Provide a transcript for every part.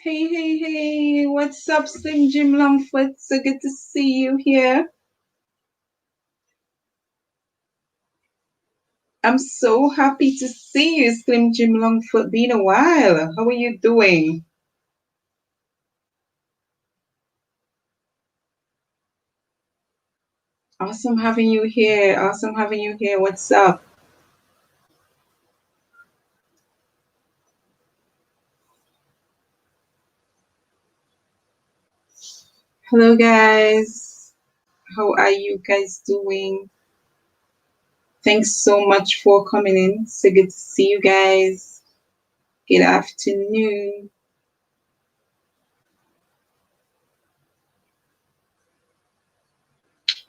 Hey, hey, hey, what's up, Slim Jim Longfoot? So good to see you here. I'm so happy to see you, Slim Jim Longfoot. Been a while. How are you doing? Awesome having you here. Awesome having you here. What's up? Hello, guys. How are you guys doing? Thanks so much for coming in. So good to see you guys. Good afternoon.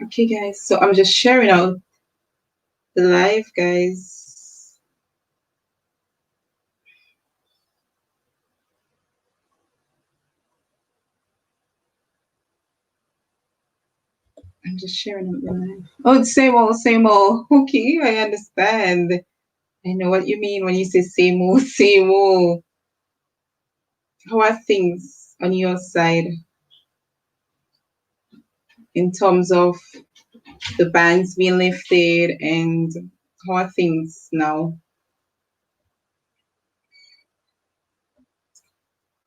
Okay, guys. So I'm just sharing out the live, guys. I'm just sharing out the live. Oh, same old, same old. Okay, I understand. I know what you mean when you say same old, same old. How are things on your side in terms of the bans being lifted, and how are things now?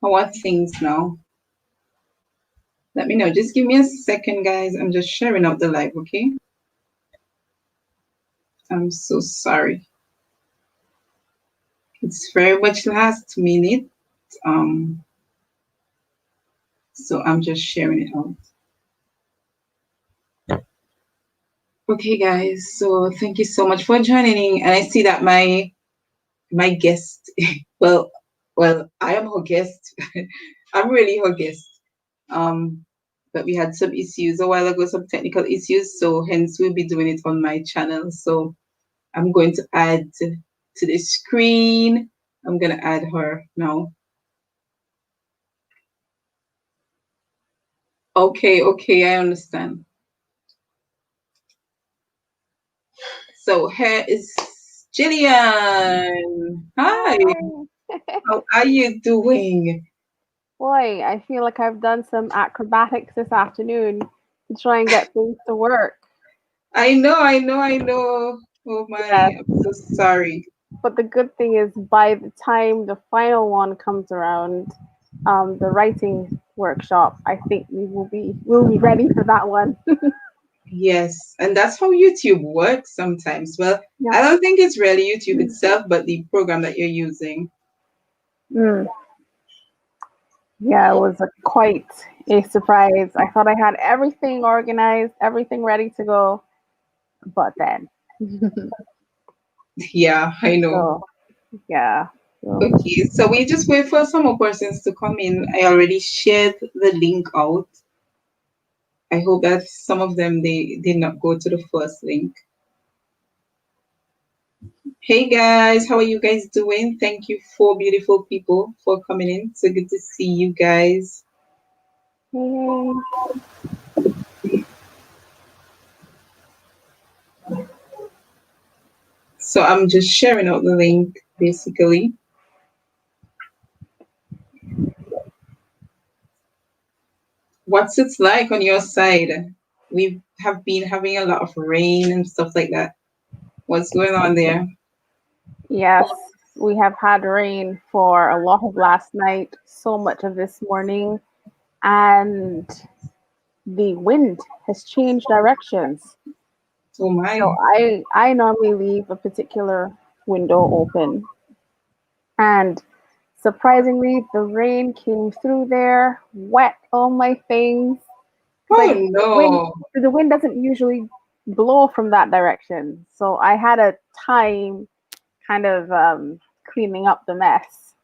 How are things now? Let me know. Just give me a second, guys. I'm just sharing out the live, okay? I'm so sorry. It's very much last minute. So I'm just sharing it out. Okay, guys. So thank you so much for joining. And I see that my guest, well, I am her guest. I'm really her guest. But we had some issues a while ago, some technical issues. So hence we'll be doing it on my channel. So I'm going to add to the screen. I'm gonna add her now. Okay, I understand. So here is Jillian. Hi. How are you doing? Boy, I feel like I've done some acrobatics this afternoon to try and get things to work. I know. Oh Yes, my, I'm so sorry. but the good thing is by the time the final one comes around, the writing workshop, I think we'll be ready for that one. Yes, and that's how YouTube works sometimes. Well, Yeah. I don't think it's really YouTube itself, but the program that you're using. Mm. Yeah, it was quite a surprise. I thought I had everything organized, everything ready to go, but then. Yeah, I know. So, yeah. So, Okay, so we just wait for some more persons to come in. I already shared the link out. I hope that some of them they did not go to the first link. Hey guys, how are you guys doing? Thank you for beautiful people for coming in. So good to see you guys. yay. So I'm just sharing out the link basically. What's it like on your side? We have been having a lot of rain and stuff like that. What's going on there? Yes, we have had rain for a lot of last night, so much of this morning, and the wind has changed directions. Oh So my. I normally leave a particular window open, and surprisingly, the rain came through there, wet all my things. Because Oh no. the wind doesn't usually blow from that direction. So I had a time kind of cleaning up the mess.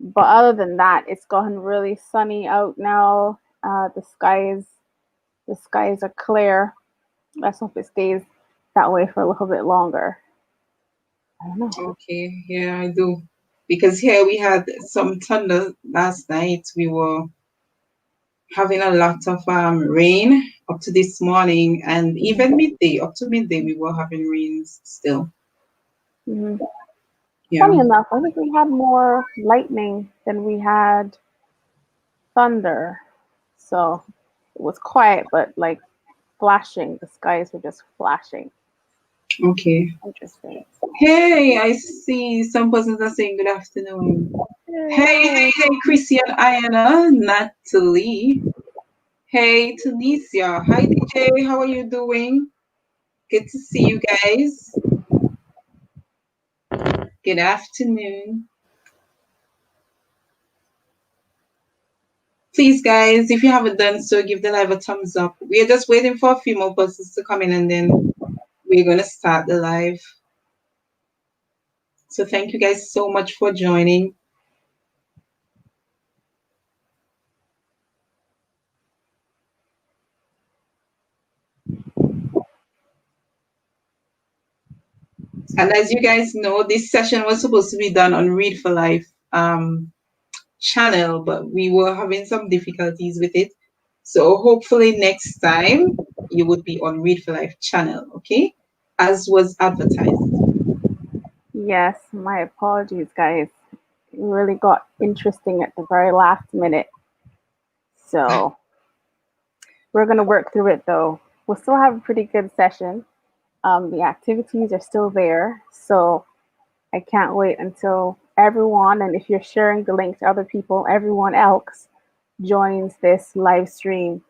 But other than that, it's gotten really sunny out now. The skies are clear. Let's hope it stays that way for a little bit longer. I don't know. Okay, yeah, I do. Because here we had some thunder last night. We were having a lot of rain up to this morning, and even midday, up to midday, we were having rains still. Mm-hmm. Yeah. Funny enough, I think we had more lightning than we had. thunder. So it was quiet, but like flashing. The skies were just flashing. Okay. Interesting. Hey, I see some persons are saying good afternoon. Hey, Chrissy and Ayana, Natalie. Hey, Tunisia. Hi, DJ. How are you doing? Good to see you guys. Good afternoon. Please, guys, if you haven't done so, give the live a thumbs up. We are just waiting for a few more persons to come in and then we're going to start the live. So thank you guys so much for joining. And as you guys know, this session was supposed to be done on Read for Life channel, but we were having some difficulties with it. So hopefully next time you would be on Read for Life channel, okay? As was advertised. Yes, my apologies, guys. It really got interesting at the very last minute. So we're going to work through it though. We'll still have a pretty good session. The activities are still there. So I can't wait until everyone, and if you're sharing the link to other people, everyone else joins this live stream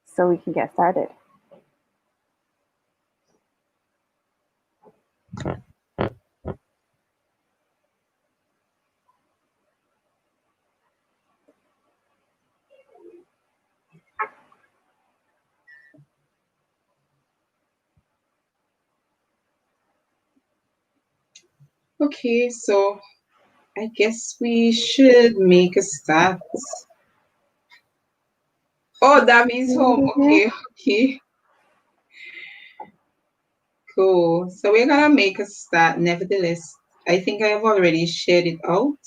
so we can get started. Okay, so I guess we should make a start. Oh, that means home. Okay, okay. Cool. So we're gonna make a start. Nevertheless, I think I have already shared it out.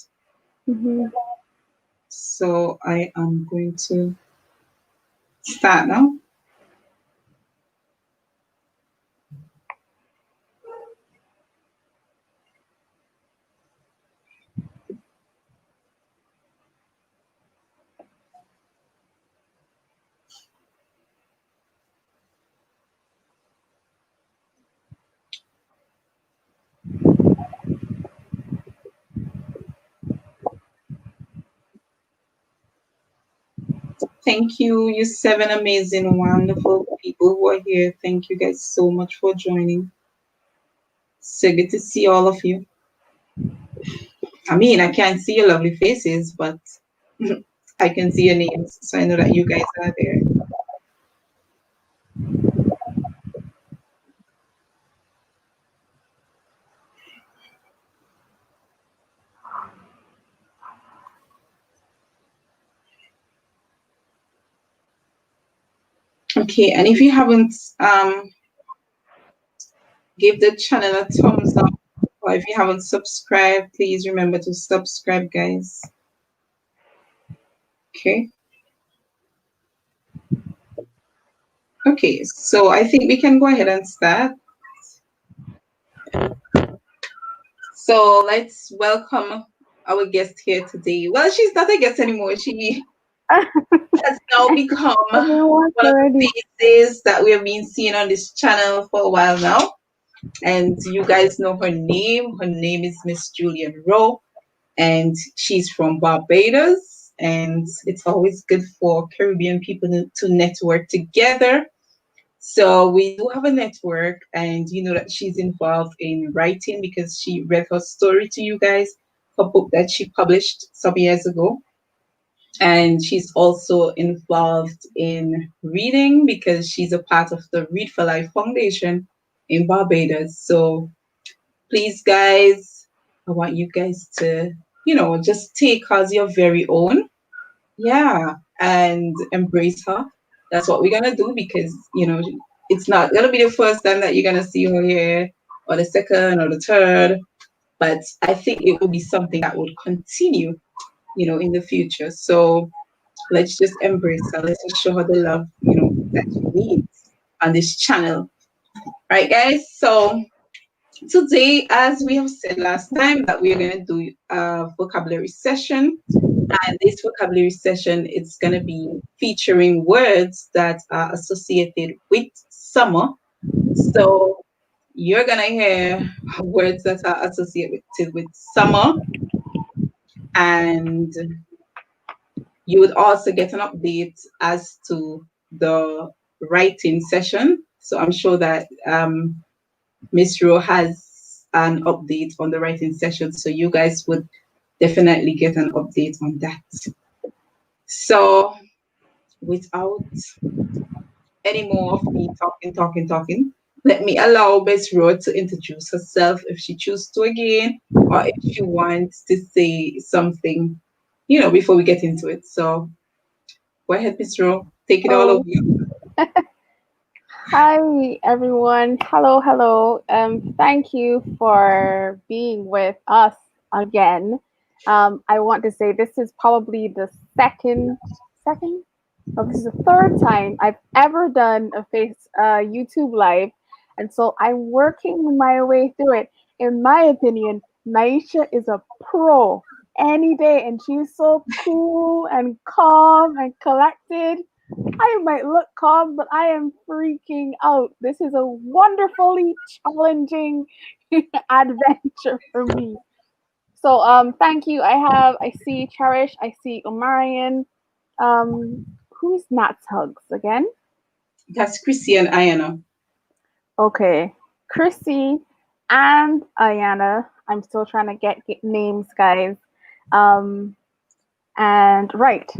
So I am going to start now. Thank you, you 7 amazing, wonderful people who are here. Thank you guys so much for joining. So good to see all of you. I mean, I can't see your lovely faces, but I can see your names, so I know that you guys are there. Okay, and if you haven't give the channel a thumbs up, or if you haven't subscribed, please remember to subscribe, guys. Okay. Okay, so I think we can go ahead and start. So let's welcome our guest here today. Well, she's not a guest anymore. She has now become one of the faces that we have been seeing on this channel for a while now. And you guys know her name. Her name is Miss Julian Rowe, and she's from Barbados. And it's always good for Caribbean people to network together. So we do have a network, and you know that she's involved in writing because she read her story to you guys, her book that she published some years ago. And she's also involved in reading because she's a part of the Read for Life Foundation in Barbados. So please, guys, I want you guys to, just take her as your very own. Yeah, and embrace her. That's what we're gonna do because it's not gonna be the first time that you're gonna see her here, or the second or the third. But I think it will be something that would continue, in the future. So let's just embrace her. Let's just show her the love, that she needs on this channel. Right, guys? So today, as we have said last time, that we are gonna do a vocabulary session. And this vocabulary session, it's going to be featuring words that are associated with summer. So you're going to hear words that are associated with summer, and you would also get an update as to the writing session. So I'm sure that Miss Ro has an update on the writing session. So you guys would definitely get an update on that. So without any more of me talking, let me allow Miss Ro to introduce herself if she chooses to again, or if she wants to say something, before we get into it. So go ahead, Miss Ro. Take it all Oh, over you. hi everyone. Hello, hello. Thank you for being with us again. I want to say this is probably the second, no, this is the third time I've ever done a YouTube live, and so I'm working my way through it. In my opinion, Naisha is a pro any day, and she's so cool and calm and collected. I might look calm, but I am freaking out. This is a wonderfully challenging adventure for me. So thank you. I see Cherish, I see Omarion. Who's Natz Hugs again? That's Chrissy and Ayana. Okay. Chrissy and Ayana. I'm still trying to get names, guys. Um and right.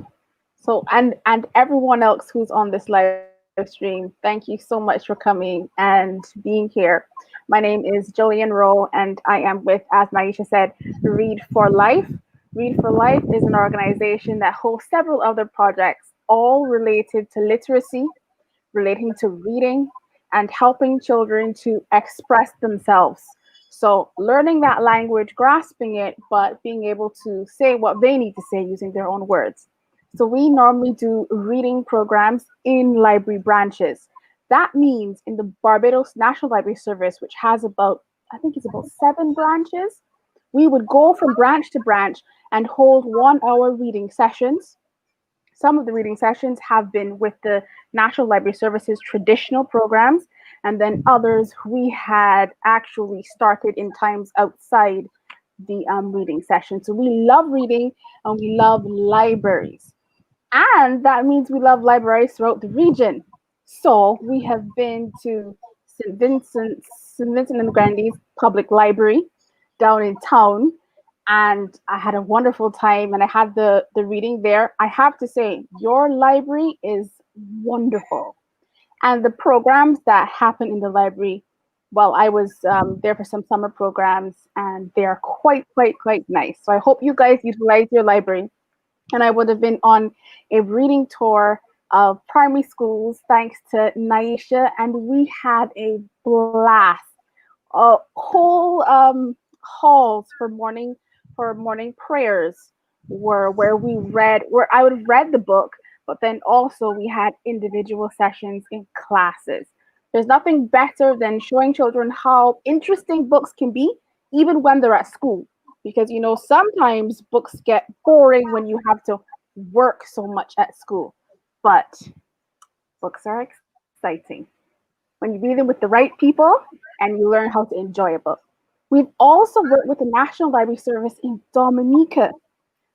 So and everyone else who's on this live stream, thank you so much for coming and being here. My name is Jillian Rowe, and I am with, as Naisha said, Read for Life. Read for Life is an organization that hosts several other projects, all related to literacy, relating to reading, and helping children to express themselves. So, learning that language, grasping it, but being able to say what they need to say using their own words. So, we normally do reading programs in library branches. That means in the Barbados National Library Service, which has about, I think it's about 7 branches, we would go from branch to branch and hold 1 hour reading sessions. Some of the reading sessions have been with the National Library Service's traditional programs, and then others we had actually started in times outside the reading session. So we love reading and we love libraries. And that means we love libraries throughout the region. So we have been to St. Vincent and Grandy's Public Library down in town, and I had a wonderful time, and I had the reading there. I have to say, your library is wonderful, and the programs that happen in the library. Well, I was there for some summer programs, and they are quite nice. So I hope you guys utilize your library. And I would have been on a reading tour of primary schools thanks to Naisha, and we had a blast. Whole halls for morning prayers were where I would read the book, but then also we had individual sessions in classes. There's nothing better than showing children how interesting books can be, even when they're at school. Because sometimes books get boring when you have to work so much at school. But books are exciting when you read them with the right people and you learn how to enjoy a book. We've also worked with the National Library Service in Dominica.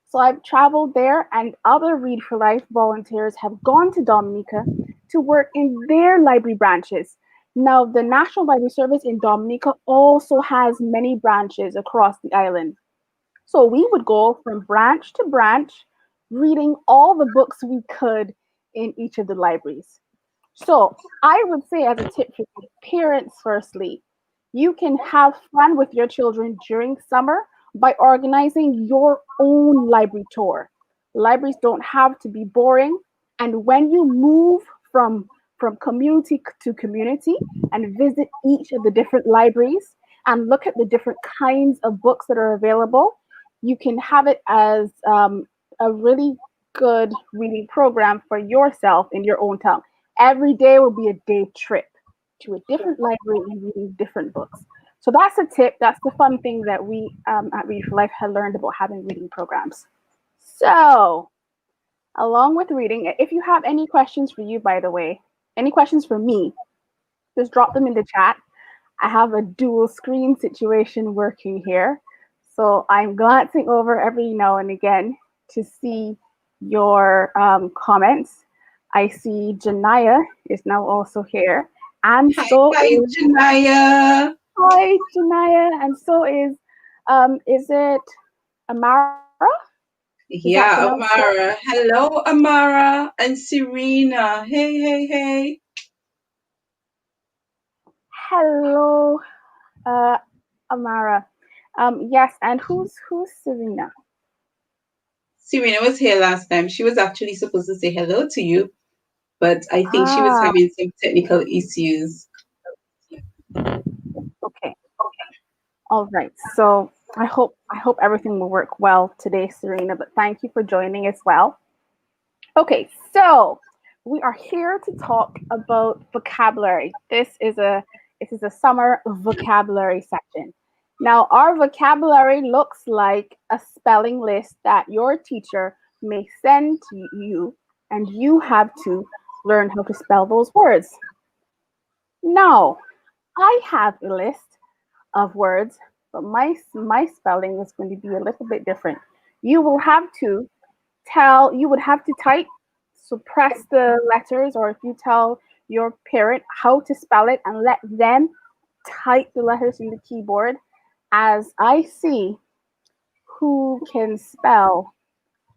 So I've traveled there, and other Read for Life volunteers have gone to Dominica to work in their library branches. Now, the National Library Service in Dominica also has many branches across the island. So we would go from branch to branch, reading all the books we could in each of the libraries. So I would say, as a tip for parents, firstly, you can have fun with your children during summer by organizing your own library tour. Libraries don't have to be boring, and when you move from community to community and visit each of the different libraries and look at the different kinds of books that are available, you can have it as a really good reading program for yourself in your own town. Every day will be a day trip to a different library and reading different books. So that's a tip. That's the fun thing that we at Read for Life had learned about having reading programs. So, along with reading, if you have any questions for you, by the way, any questions for me, just drop them in the chat. I have a dual screen situation working here. So I'm glancing over every now and again to see your comments. I see Janaya is now also here. And so Hi, is Janaya. Hi Janaya. And so is it Amara? Is that Yeah, pronounced correct? Amara. Hello, Amara and Serena. Hey, hey, hey. Hello, Amara. Yes, and who's Serena? Serena was here last time. She was actually supposed to say hello to you, but I think she was Ah, having some technical issues. okay. All right. So I hope everything will work well today, Serena, but thank you for joining as well. Okay, so we are here to talk about vocabulary. This is a summer vocabulary section. Now, our vocabulary looks like a spelling list that your teacher may send to you, and you have to learn how to spell those words. Now, I have a list of words, but my spelling is going to be a little bit different. You will have to you would have to type, so press the letters, or if you tell your parent how to spell it and let them type the letters in the keyboard as I see who can spell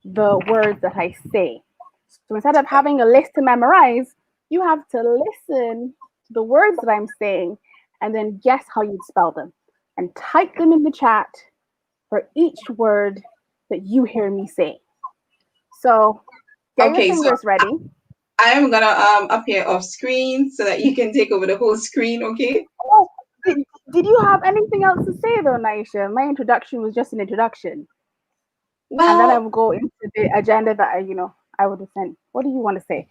the words that I say. So instead of having a list to memorize, you have to listen to the words that I'm saying and then guess how you'd spell them and type them in the chat for each word that you hear me say. So get your Okay, so fingers ready. I am gonna appear off screen so that you can take over the whole screen, okay? Oh, did, did you have anything else to say though, Naisha? My introduction was just an introduction. And then I Well, will go into the agenda that I would have sent. What do you want to say?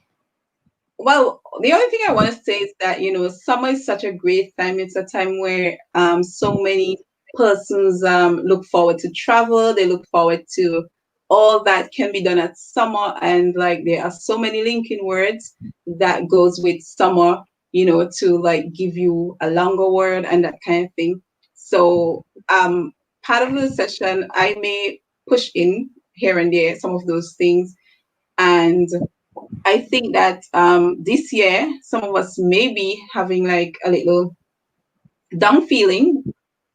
Well, the only thing I want to say is that, summer is such a great time. It's a time where so many persons look forward to travel. They look forward to all that can be done at summer. And like there are so many linking words that goes with summer, to like give you a longer word and that kind of thing. So part of the session, I may push in here and there some of those things. And I think that this year, some of us may be having like a little down feeling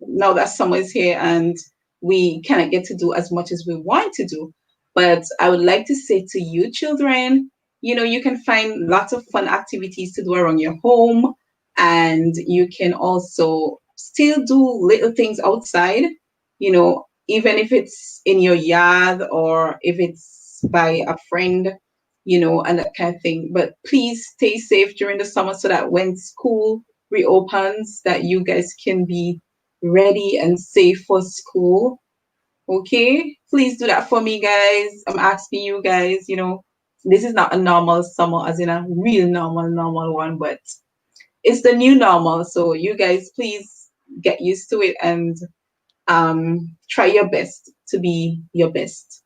now that summer is here and we cannot get to do as much as we want to do. But I would like to say to you, children, you can find lots of fun activities to do around your home, and you can also still do little things outside, even if it's in your yard or if it's by a friend, and that kind of thing. But please stay safe during the summer so that when school reopens, that you guys can be ready and safe for school. Okay, please do that for me, guys. I'm asking you guys. This is not a normal summer, as in a real normal one, but it's the new normal. So you guys, please get used to it and try your best to be your best.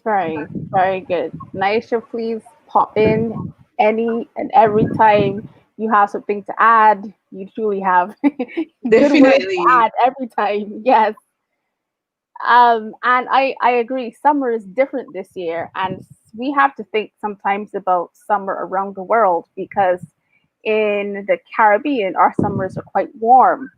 Very, very good. Naisha, please pop in any and every time you have something to add. You truly have good words to Definitely. add every time. Yes. And I agree. Summer is different this year, and we have to think sometimes about summer around the world because in the Caribbean, our summers are quite warm.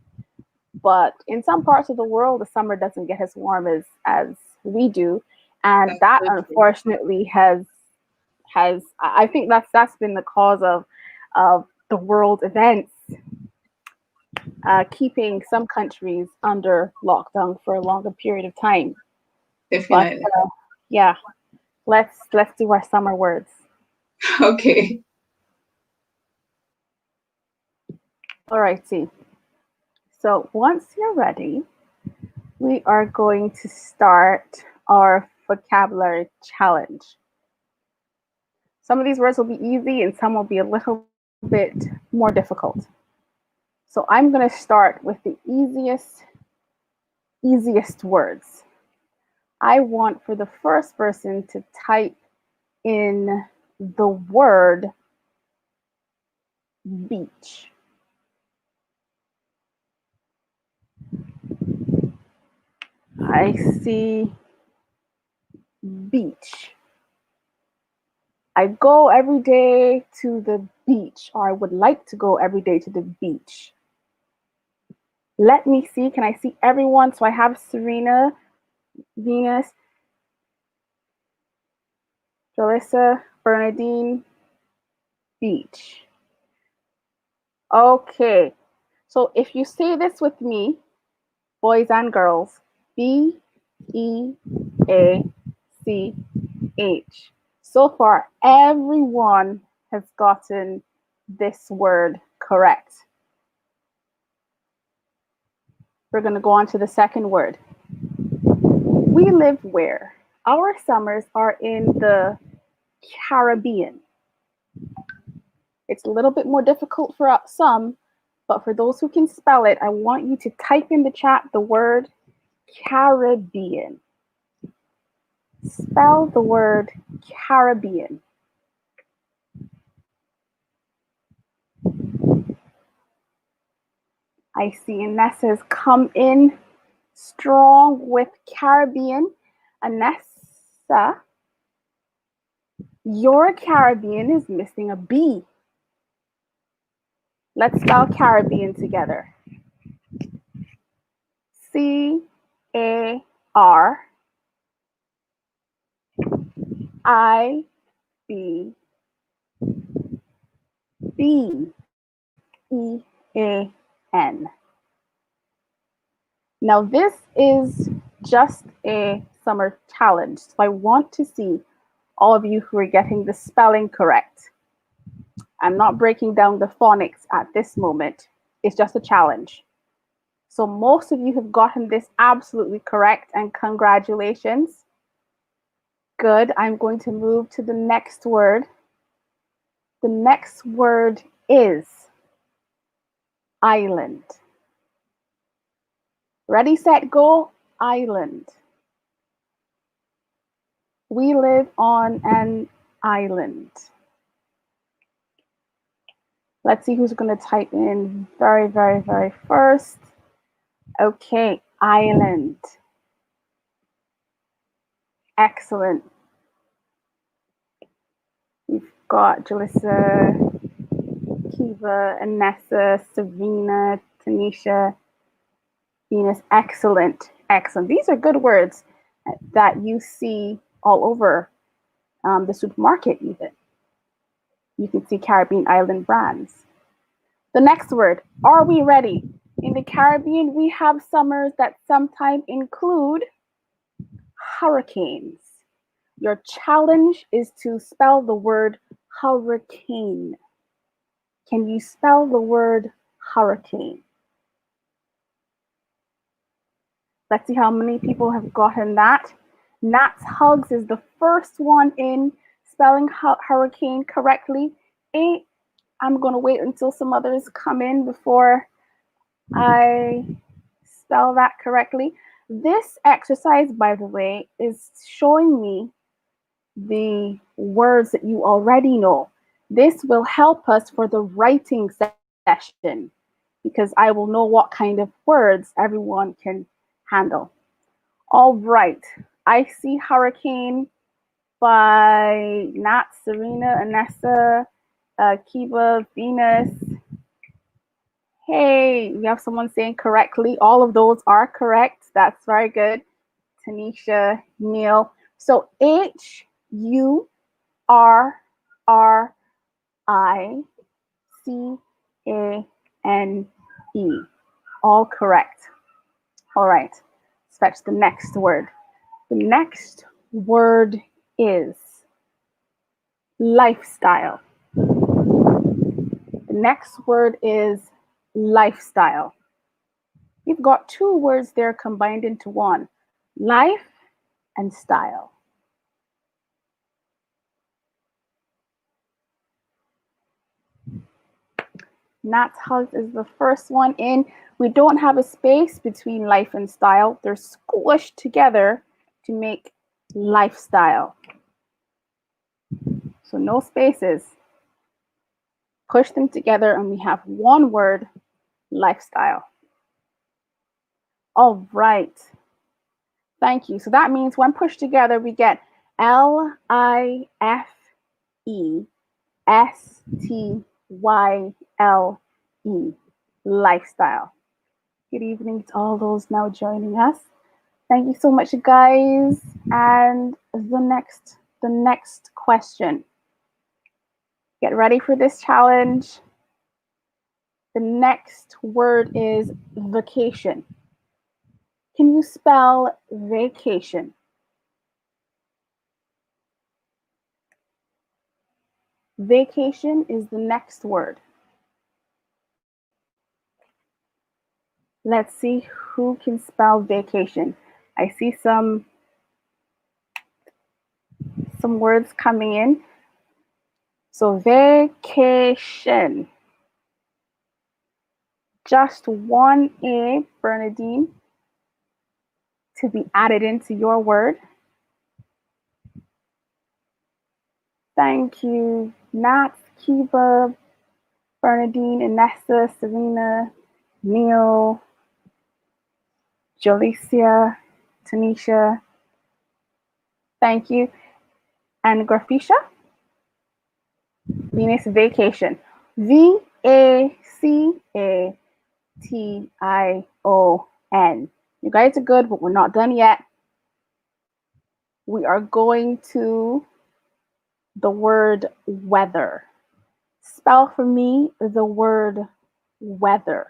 But in some parts of the world, the summer doesn't get as warm as we do, and That's that so true. unfortunately has I think that's been the cause of the world events, keeping some countries under lockdown for a longer period of time. But Definitely. yeah, let's do our summer words. Okay. All righty. So once you're ready, we are going to start our vocabulary challenge. Some of these words will be easy and some will be a little bit more difficult. So I'm going to start with the easiest words. I want for the first person to type in the word beach. I see beach. I go every day to the beach, or I would like to go every day to the beach. Let me see. Can I see everyone? So I have Serena, Venus, Jalissa, Bernadine, beach. Okay. So if you say this with me, boys and girls, Beach. So far, everyone has gotten this word correct. We're going to go on to the second word. We live where? Our summers are in the Caribbean. It's a little bit more difficult for some, but for those who can spell it, I want you to type in the chat the word Caribbean. Spell the word Caribbean. I see Annessa's come in strong with Caribbean. Annessa, your Caribbean is missing a B. Let's spell Caribbean together. Caribbean. Now this is just a summer challenge. So I want to see all of you who are getting the spelling correct. I'm not breaking down the phonics at this moment. It's just a challenge. So most of you have gotten this absolutely correct, and congratulations. Good. I'm going to move to the next word. The next word is island. Ready, set, go. Island. We live on an island. Let's see who's going to type in very first. Okay, island. Excellent. We've got Jalissa, Kiba, Annessa, Serena, Tanisha, Venus. Excellent. These are good words that you see all over the supermarket even. You can see Caribbean island brands. The next word, are we ready? In the Caribbean, we have summers that sometimes include hurricanes. Your challenge is to spell the word hurricane. Can you spell the word hurricane? Let's see how many people have gotten that. Natz Hugs is the first one in spelling hurricane correctly. I'm going to wait until some others come in before I spell that correctly. This exercise, by the way, is showing me the words that you already know. This will help us for the writing session because I will know what kind of words everyone can handle. All right. I see hurricane by Natz, Serena, Annessa, Kiba, Venus. Hey, we have someone saying correctly. All of those are correct. That's very good. Tanisha, Niel. So Hurricane. All correct. All right. Let's fetch the next word. The next word is lifestyle. The next word is lifestyle. We've got two words there combined into one, life and style. Natz Hugs is the first one in. We don't have a space between life and style. They're squished together to make lifestyle. So no spaces. Push them together and we have one word, lifestyle. All right. Thank you. So that means when pushed together, we get LIFESTYLE, lifestyle. Good evening to all those now joining us. Thank you so much, guys. And the next question. Get ready for this challenge. The next word is vacation. Can you spell vacation? Vacation is the next word. Let's see who can spell vacation. I see some words coming in. So vacation. Just one A, Bernadine, to be added into your word. Thank you, Natz, Kiba, Bernadine, Annessa, Serena, Niel, Jolicia, Tanisha. Thank you. And Grafisha? Venus vacation. VACATION. You guys are good, but we're not done yet. We are going to the word weather. Spell for me the word weather.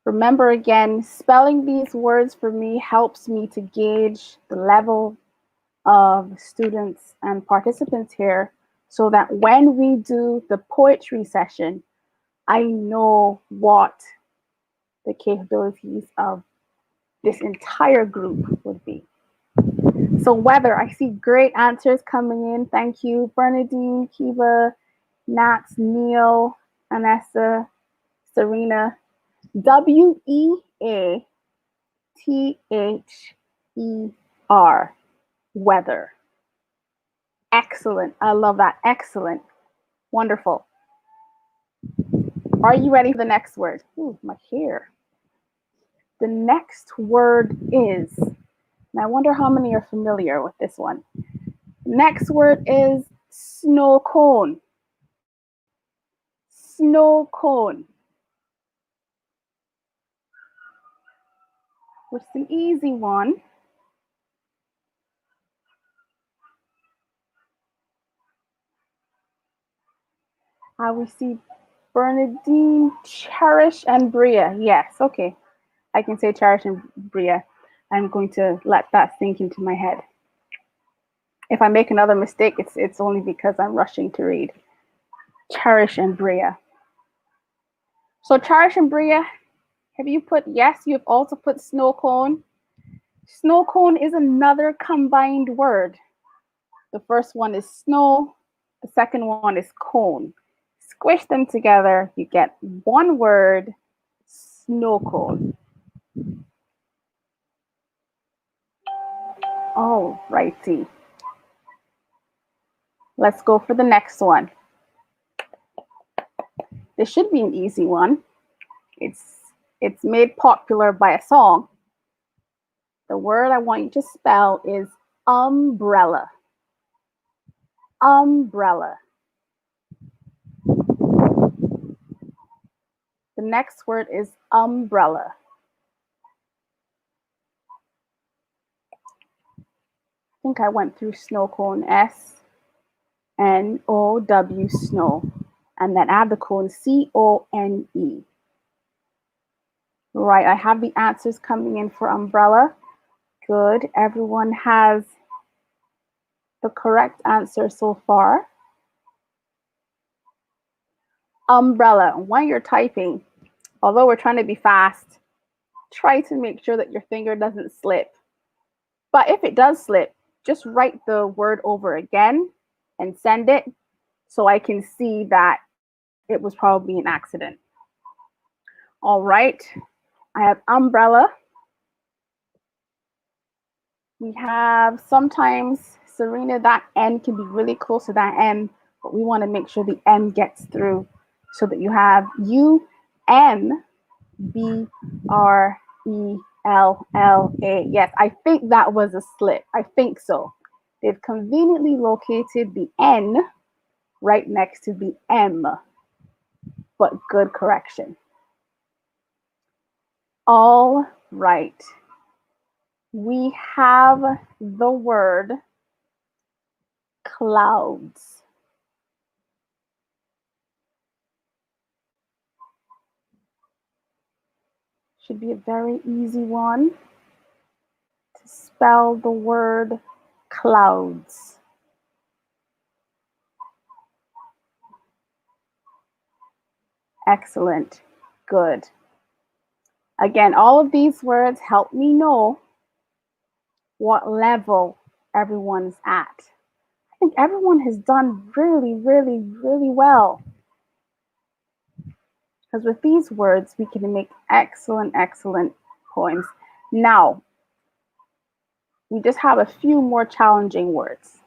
Remember again, spelling these words for me helps me to gauge the level of students and participants here so that when we do the poetry session, I know what the capabilities of this entire group would be. So weather, I see great answers coming in. Thank you, Bernadine, Kiba, Natz, Niel, Annessa, Serena. WEATHER, weather. Excellent. I love that. Excellent. Wonderful. Are you ready for the next word? Ooh, my hair. The next word is, and I wonder how many are familiar with this one. Next word is snow cone. Snow cone. Which is an easy one. We see Bernadine, Cherish, and Bria. Yes, okay. I can say Cherish and Bria. I'm going to let that sink into my head. If I make another mistake, it's only because I'm rushing to read. Cherish and Bria. So Cherish and Bria, have you put yes? You've also put snow cone. Snow cone is another combined word. The first one is snow. The second one is cone. Squish them together, you get one word, snow cone. All righty. Let's go for the next one. This should be an easy one. It's made popular by a song. The word I want you to spell is umbrella. Umbrella. The next word is umbrella. I think I went through snow cone, S-N-O-W, snow. And then add the cone, C-O-N-E. Right, I have the answers coming in for umbrella. Good, everyone has the correct answer so far. Umbrella, while you're typing, although we're trying to be fast, try to make sure that your finger doesn't slip. But if it does slip, just write the word over again and send it so I can see that it was probably an accident. All right, I have umbrella. We have sometimes, Serena, that N can be really close to that M, but we want to make sure the M gets through so that you have UMBRELLA. Yes, I think that was a slip. I think so. They've conveniently located the N right next to the M, but good correction. All right. We have the word clouds. Should be a very easy one to spell the word clouds. Excellent. Good. Again, all of these words help me know what level everyone's at. I think everyone has done really, really, really well. Because with these words, we can make excellent, excellent poems. Now, we just have a few more challenging words.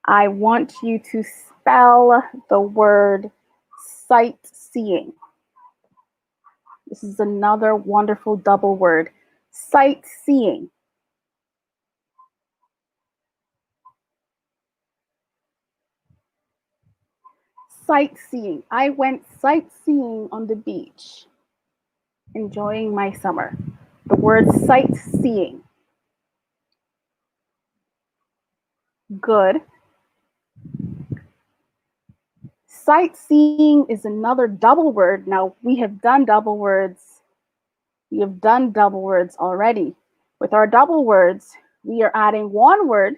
I want you to spell the word sightseeing. This is another wonderful double word. Sightseeing. Sightseeing. I went sightseeing on the beach, enjoying my summer. The word sightseeing. Good. Sightseeing is another double word. Now, we have done double words. We have done double words already. With our double words, we are adding one word.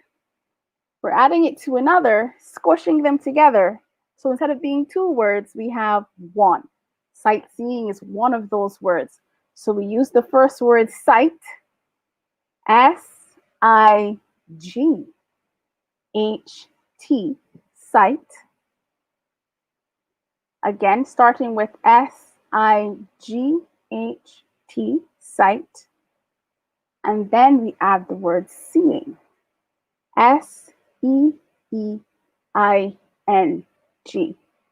We're adding it to another, squishing them together. So instead of being two words, we have one. Sightseeing is one of those words. So we use the first word sight, S-I-G-H-T, sight. Again, starting with S-I-G-H-T, sight. And then we add the word seeing, S-E-E-I-N-G.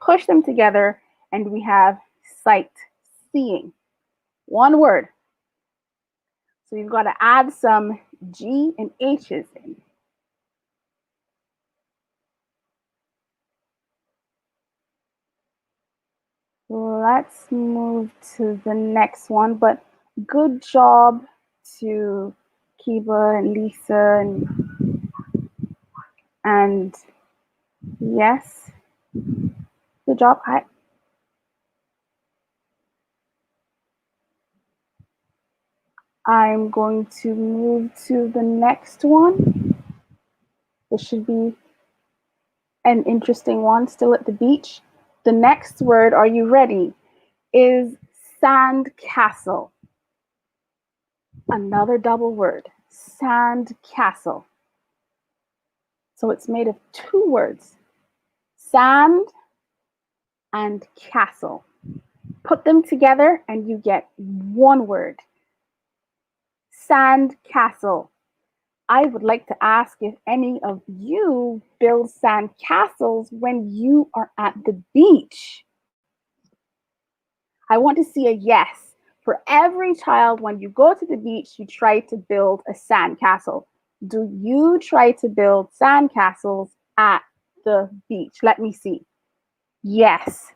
Push them together and we have sight seeing. One word. So you've got to add some G and H's in. Let's move to the next one, but good job to Kiba and Lisa and yes, good job. I'm going to move to the next one. This should be an interesting one, still at the beach. The next word, are you ready, is sand castle. Another double word, sand castle. So it's made of two words, sand and castle. Put them together and you get one word, sand castle. I would like to ask if any of you build sand castles when you are at the beach. I want to see a yes. For every child, when you go to the beach, you try to build a sand castle. Do you try to build sand castles at the beach? Let me see. Yes.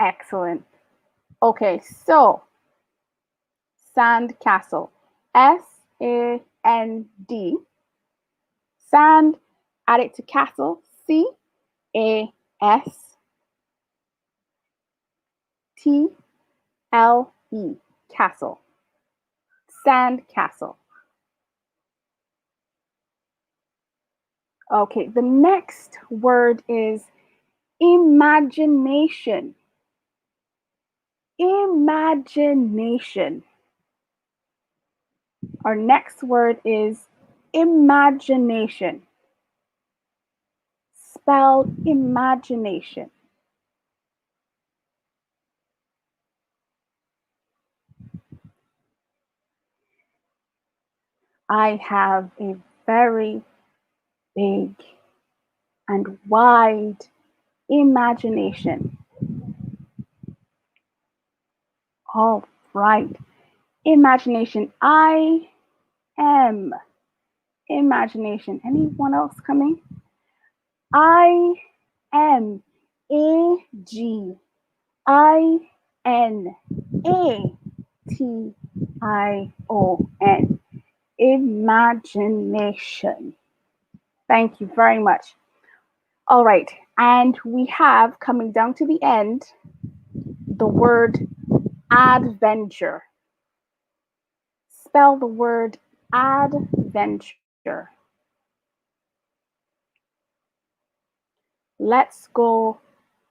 Excellent. Okay, so sand castle. S-A-N-D. Sand, add it to castle. C-A-S-T-L-E. Castle. Sand castle. Okay, the next word is imagination. Imagination. Our next word is imagination. Spell imagination. I have a very big and wide imagination. All right. Imagination. I am imagination. Anyone else coming? I am Agination. Imagination. Thank you very much. All right. And we have coming down to the end the word adventure. Spell the word adventure. Let's go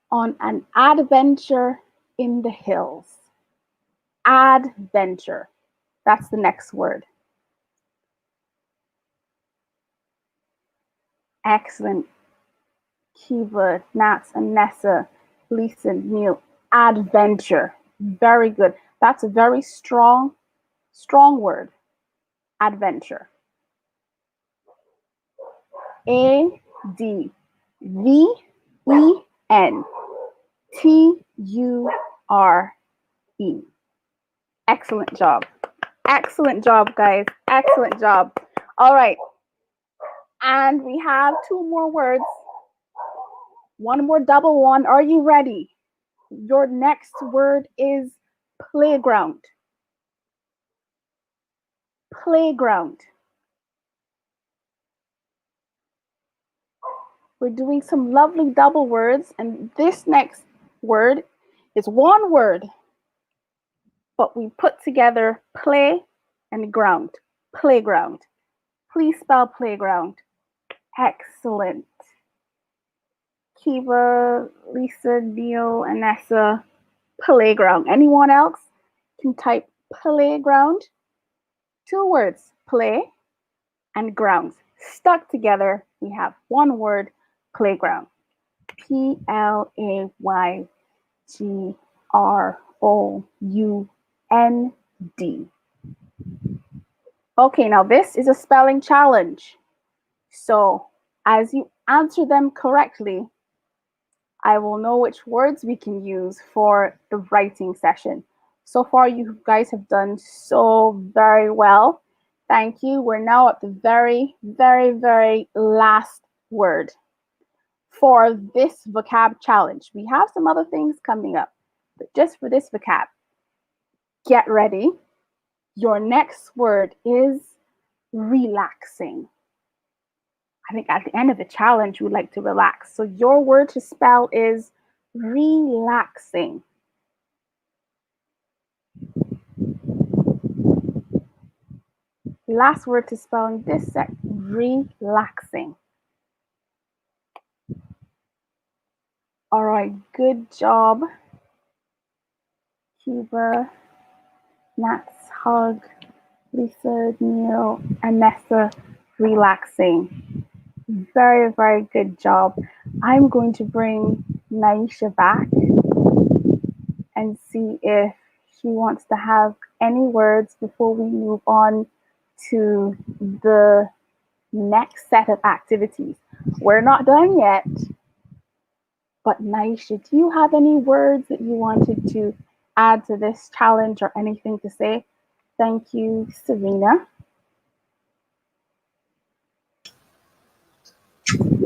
on an adventure in the hills. Adventure. That's the next word. Excellent. Kiba, Natz, Annessa, Lisa, Niel. Adventure. Very good. That's a very strong word. Adventure. Adventure. Excellent job. Excellent job, guys. Excellent job. All right. And we have two more words. One more double one. Are you ready? Your next word is playground. Playground. We're doing some lovely double words, and this next word is one word, but we put together play and ground. Playground. Please spell playground. Excellent. Kiba, Lisa, Niel, Annessa, playground. Anyone else can type playground? Two words, play and grounds. Stuck together, we have one word, playground. Playground. Okay, now this is a spelling challenge. So as you answer them correctly, I will know which words we can use for the writing session. So far, you guys have done so very well. Thank you. We're now at the very, very, very last word for this vocab challenge. We have some other things coming up, but just for this vocab, get ready. Your next word is relaxing. I think at the end of the challenge, you would like to relax. So your word to spell is relaxing. Last word to spell in this set, relaxing. All right, good job. Kiba, Natz Hug, Lisa, Niel, Annessa, relaxing. Very, very good job. I'm going to bring Naisha back and see if she wants to have any words before we move on to the next set of activities. We're not done yet, but Naisha, do you have any words that you wanted to add to this challenge or anything to say? Thank you, Serena.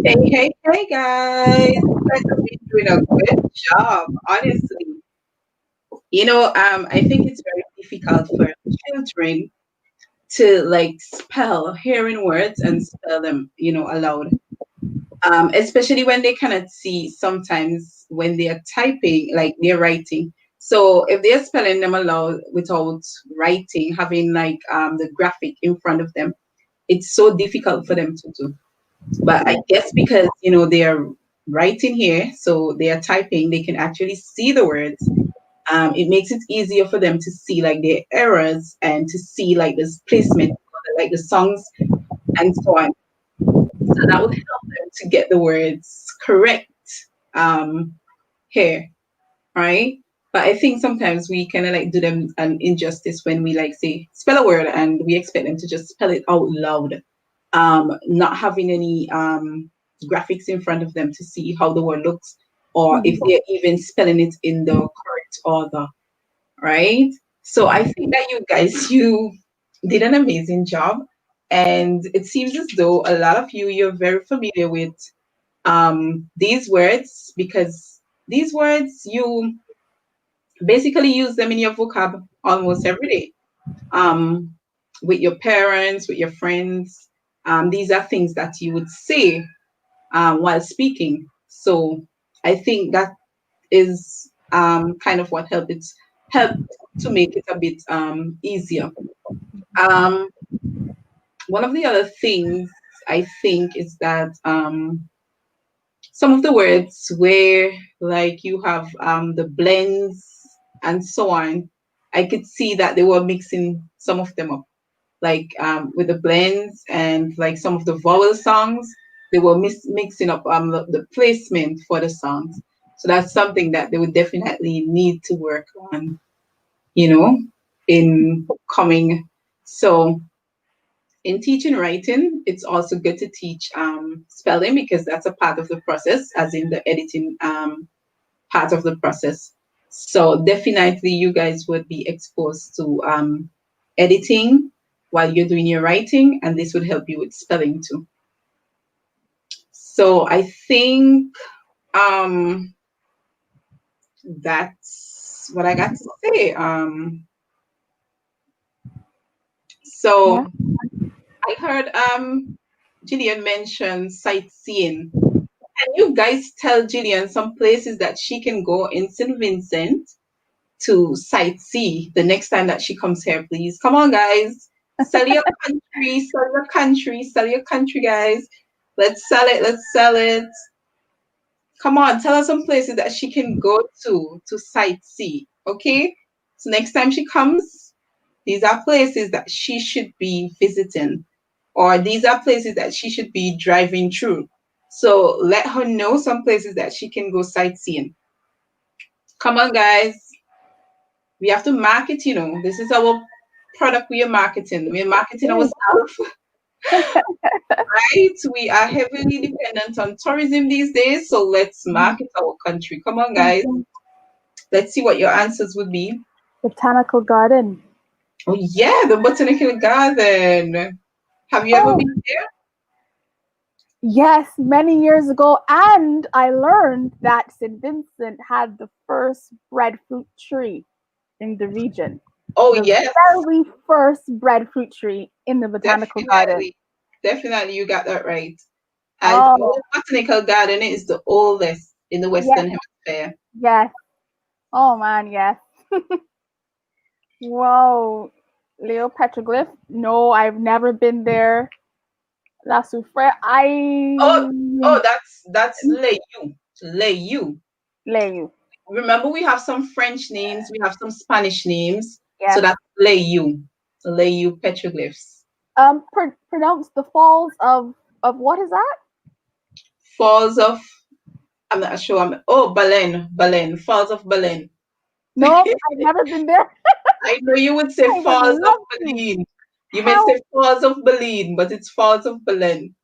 Hey guys. You guys have been doing a good job, honestly. I think it's very difficult for children to like spell hearing words and spell them, aloud. Especially when they cannot see sometimes when they are typing, like they're writing. So if they're spelling them aloud without writing, having like the graphic in front of them, it's so difficult for them to do. But I guess because they are writing here, so they are typing, they can actually see the words. It makes it easier for them to see like their errors and to see like this placement, like the songs and so on. So that would help them to get the words correct here, right? But I think sometimes we kind of like do them an injustice when we like say spell a word and we expect them to just spell it out loud, not having any graphics in front of them to see how the word looks or if they're even spelling it in the correct order, right? So I think that you guys, you did an amazing job. And it seems as though a lot of you're very familiar with these words because these words, you basically use them in your vocab almost every day. Um, with your parents, with your friends. These are things that you would say while speaking. So I think that is kind of what helped to make it a bit easier. Um, One of the other things I think is that some of the words where like you have the blends and so on, I could see that they were mixing some of them up, like with the blends and like some of the vowel songs, they were mixing up the placement for the songs. So that's something that they would definitely need to work on, you know, in coming. So in teaching writing, it's also good to teach spelling because that's a part of the process, as in the editing part of the process. So definitely, you guys would be exposed to editing while you're doing your writing, and this would help you with spelling too. So I think um, that's what I got to say. Yeah. So I heard Gillian mention sightseeing. Can you guys tell Gillian some places that she can go in St. Vincent to sightsee the next time that she comes here, please? Come on, guys. Sell your country, sell your country, sell your country, guys. Let's sell it, let's sell it. Come on, tell her some places that she can go to sightsee, okay? So next time she comes, these are places that she should be visiting, or these are places that she should be driving through. So let her know some places that she can go sightseeing. Come on, guys. We have to market, you know. This is our product we are marketing. We are marketing ourselves, right? We are heavily dependent on tourism these days. So let's market our country. Come on, guys. Let's see what your answers would be. Botanical garden. Oh, yeah, the Botanical Garden. Have you ever Oh, been there? yes, many years ago. And I learned that St. Vincent had the first breadfruit tree in the region. Oh, The yes, very first breadfruit tree in the botanical garden. definitely. Definitely, you got that right. And Oh, our Botanical Garden is the oldest in the yes, Western Hemisphere. yes. Oh, man, yes. Whoa. Leo Petroglyph? No, I've never been there. La Soufrière, Oh, I. oh, that's Leyu. Leyu. Leo. Remember, we have some French names, we have some Spanish names. So Yes. that's Leyu. Leyu petroglyphs. Pronounce the falls of what is that? Falls of, I'm not sure. Oh, Balen. Balen. Falls of Balen. No, I've never been there. I know you would say I would Falls of love to. Belen. You may Hell, say Falls of Belen, but it's Falls of Belen.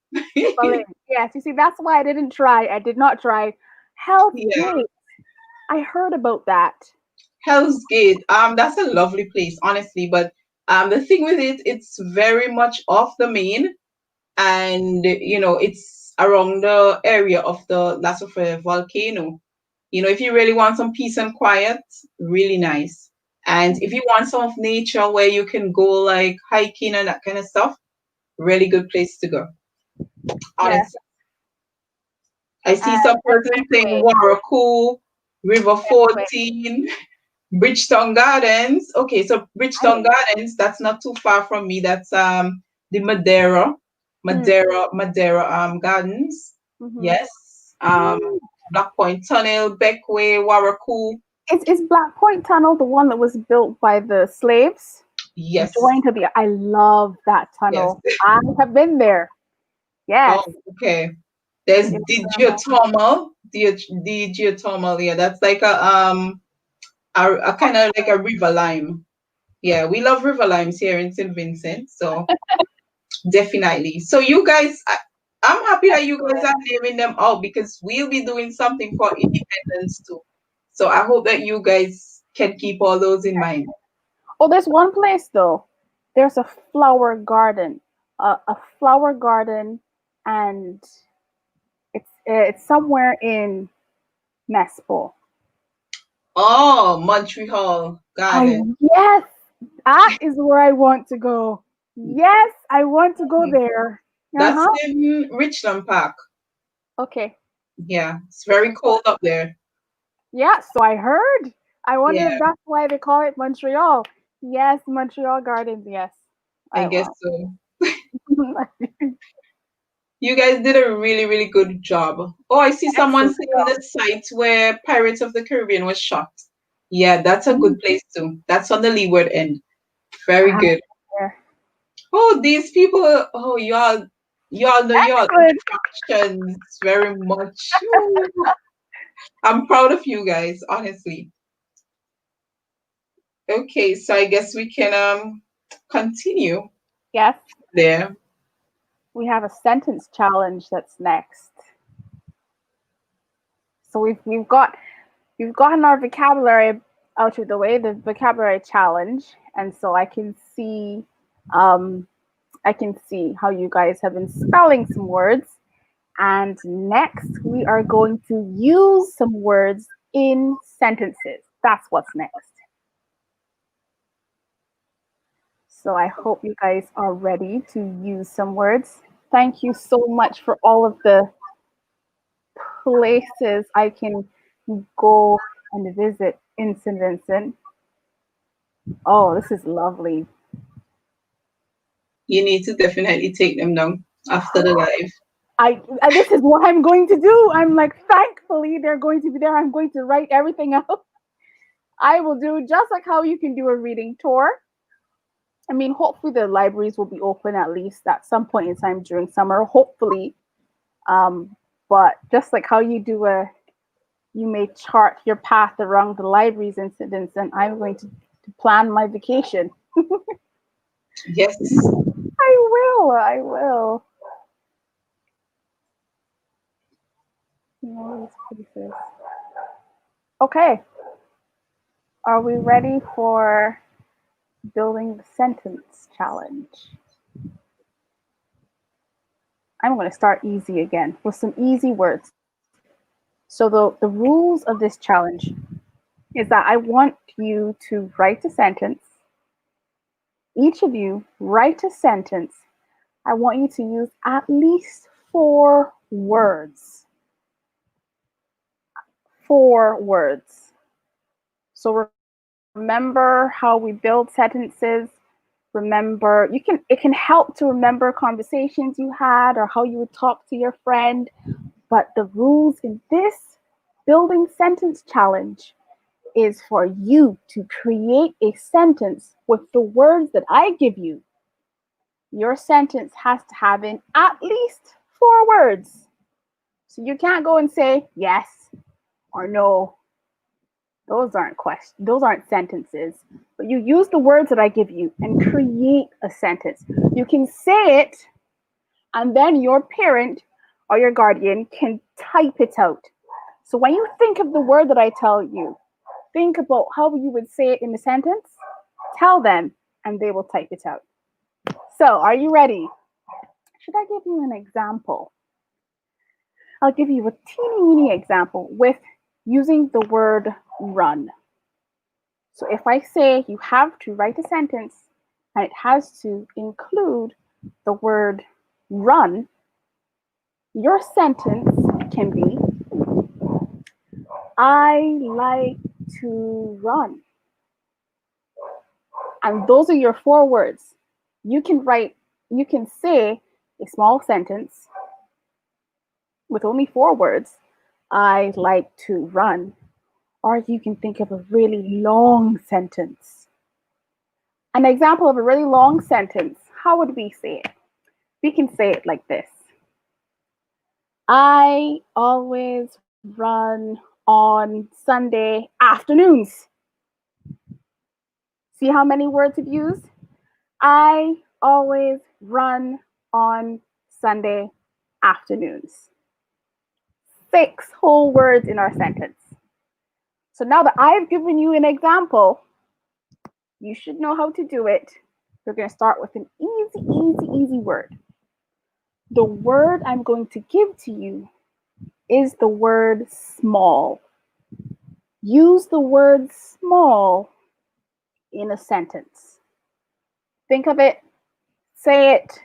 Berlin. Yes, you see, that's why I didn't try. I did not try. Hell's Yeah. Gate. I heard about that. Hell's Gate. That's a lovely place, honestly. But the thing with it, it's very much off the main, and it's around the area of the La Sofre volcano. If you really want some peace and quiet, really nice. And if you want some of nature where you can go like hiking and that kind of stuff, really good place to go. Yes. Honestly, I see some person saying Anyway, Waraku, River anyway, 14. Bridgetown Gardens. Okay, so I, Bridgetown Gardens, that's not too far from me. That's the mm, Madeira Gardens. mm-hmm. Yes. Black Point Tunnel, Beckway, Waraku. Is Black Point Tunnel the one that was built by the slaves? Yes. Joined to the. I love that Yes. tunnel. I have been there. Yes. Oh, okay. There's It's, the geothermal. The geothermal, yeah. That's like a a kind of like a river lime. Yeah, we love river limes here in St. Vincent, so definitely. So you guys, I'm happy that you guys are naming them out because we'll be doing something for independence too. So I hope that you guys can keep all those in mind. Oh, there's one place though. There's a flower garden, a flower garden, and it's somewhere in Mespo. Oh, Montreal I Garden. yes, that is where I want to go. Yes, I want to go there. Uh That's huh. in Richland Park. Okay. Yeah, it's very cold up there. Yeah. So I heard. I wonder Yeah, if that's why they call it Montreal. Yes, Montreal Gardens. Yes, I I guess will. so. You guys did a really, really good job. Oh, I see someone Excellent saying the site where Pirates of the Caribbean was shot. Yeah, that's a job. good place too. That's on the leeward end. Very Ah, good. yeah. Oh, these people, oh, y'all know y'all Excellent. attractions very much. Ooh, I'm proud of you guys, honestly. Okay, so I guess we can continue Yes, there. we have a sentence challenge that's next. So we've gotten our vocabulary out of the way, the vocabulary challenge, and so um I can see how you guys have been spelling some words. And next we are going to use some words in sentences. That's what's next. So I hope you guys are ready to use some words. Thank you so much for all of the places I can go and visit in St. Vincent. Oh, this is lovely. You need to definitely take them down after the live. This is what I'm going to do. I'm like, thankfully they're going to be there. I'm going to write everything out. I will do just like how you can do a reading tour. I mean, hopefully the libraries will be open at least at some point in time during summer. Hopefully, um, but just like how you may chart your path around the libraries incidents, and I'm going to plan my vacation. Yes. I will. No, these places. Okay, are we ready for building the sentence challenge? I'm going to start easy again with some easy words. So the rules of this challenge is that I want you to write a sentence. Each of you write a sentence. I want you to use at least 4 words. 4 words. So remember how we build sentences. Remember, it can help to remember conversations you had or how you would talk to your friend. But the rules in this building sentence challenge is for you to create a sentence with the words that I give you. Your sentence has to have in at least 4 words. So you can't go and say yes or no. Those aren't questions. Those aren't sentences. But you use the words that I give you and create a sentence. You can say it, and then your parent or your guardian can type it out. So when you think of the word that I tell you, think about how you would say it in the sentence. Tell them, and they will type it out. So, are you ready? Should I give you an example? I'll give you a teeny weeny example with using the word run. So if I say you have to write a sentence and it has to include the word run, your sentence can be I like to run. And those are your 4 words. You can say a small sentence with only 4 words. I like to run. Or you can think of a really long sentence. An example of a really long sentence, how would we say it? We can say it like this. I always run on Sunday afternoons. See how many words we've used? I always run on Sunday afternoons. 6 whole words in our sentence. So now that I've given you an example, you should know how to do it. We're going to start with an easy word. The word I'm going to give to you is the word small. Use the word small in a sentence. Think of it, say it,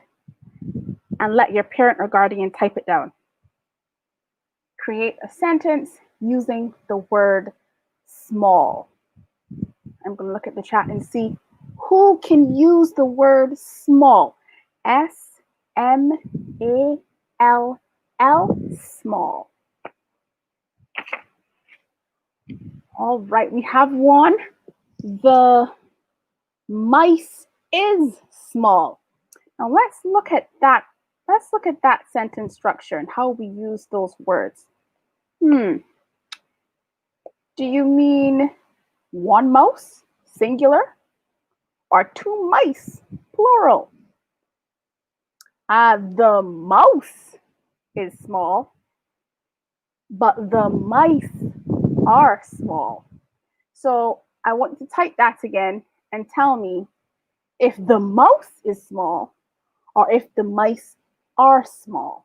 and let your parent or guardian type it down. Create a sentence using the word small. I'm going to look at the chat and see who can use the word small. S-M-A-L-L, small. All right, we have one. The mice is small. Now let's look at that. Let's look at that sentence structure and how we use those words. Do you mean one mouse, singular, or 2 mice, plural? The mouse is small, but the mice are small. So I want you to type that again and tell me if the mouse is small or if the mice are small.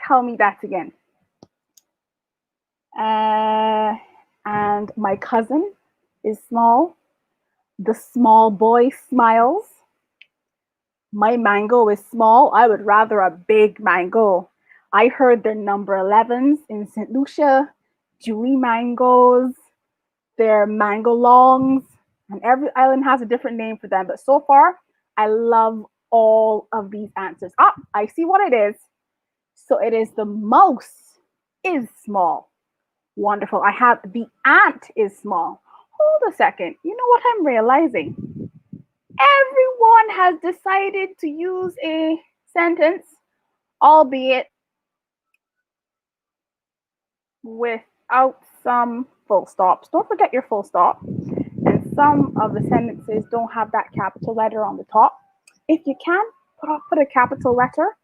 Tell me that again. And my cousin is small. The small boy smiles. My mango is small. I would rather a big mango. I heard they're number 11s in St. Lucia. Julie mangoes. They're mango longs. And every island has a different name for them. But so far, I love all of these answers. I see what it is. So it is the mouse is small. Wonderful. I have the ant is small. Hold a second. You know what I'm realizing? Everyone has decided to use a sentence, albeit without some full stops. Don't forget your full stop. And some of the sentences don't have that capital letter on the top. If you can, put a capital letter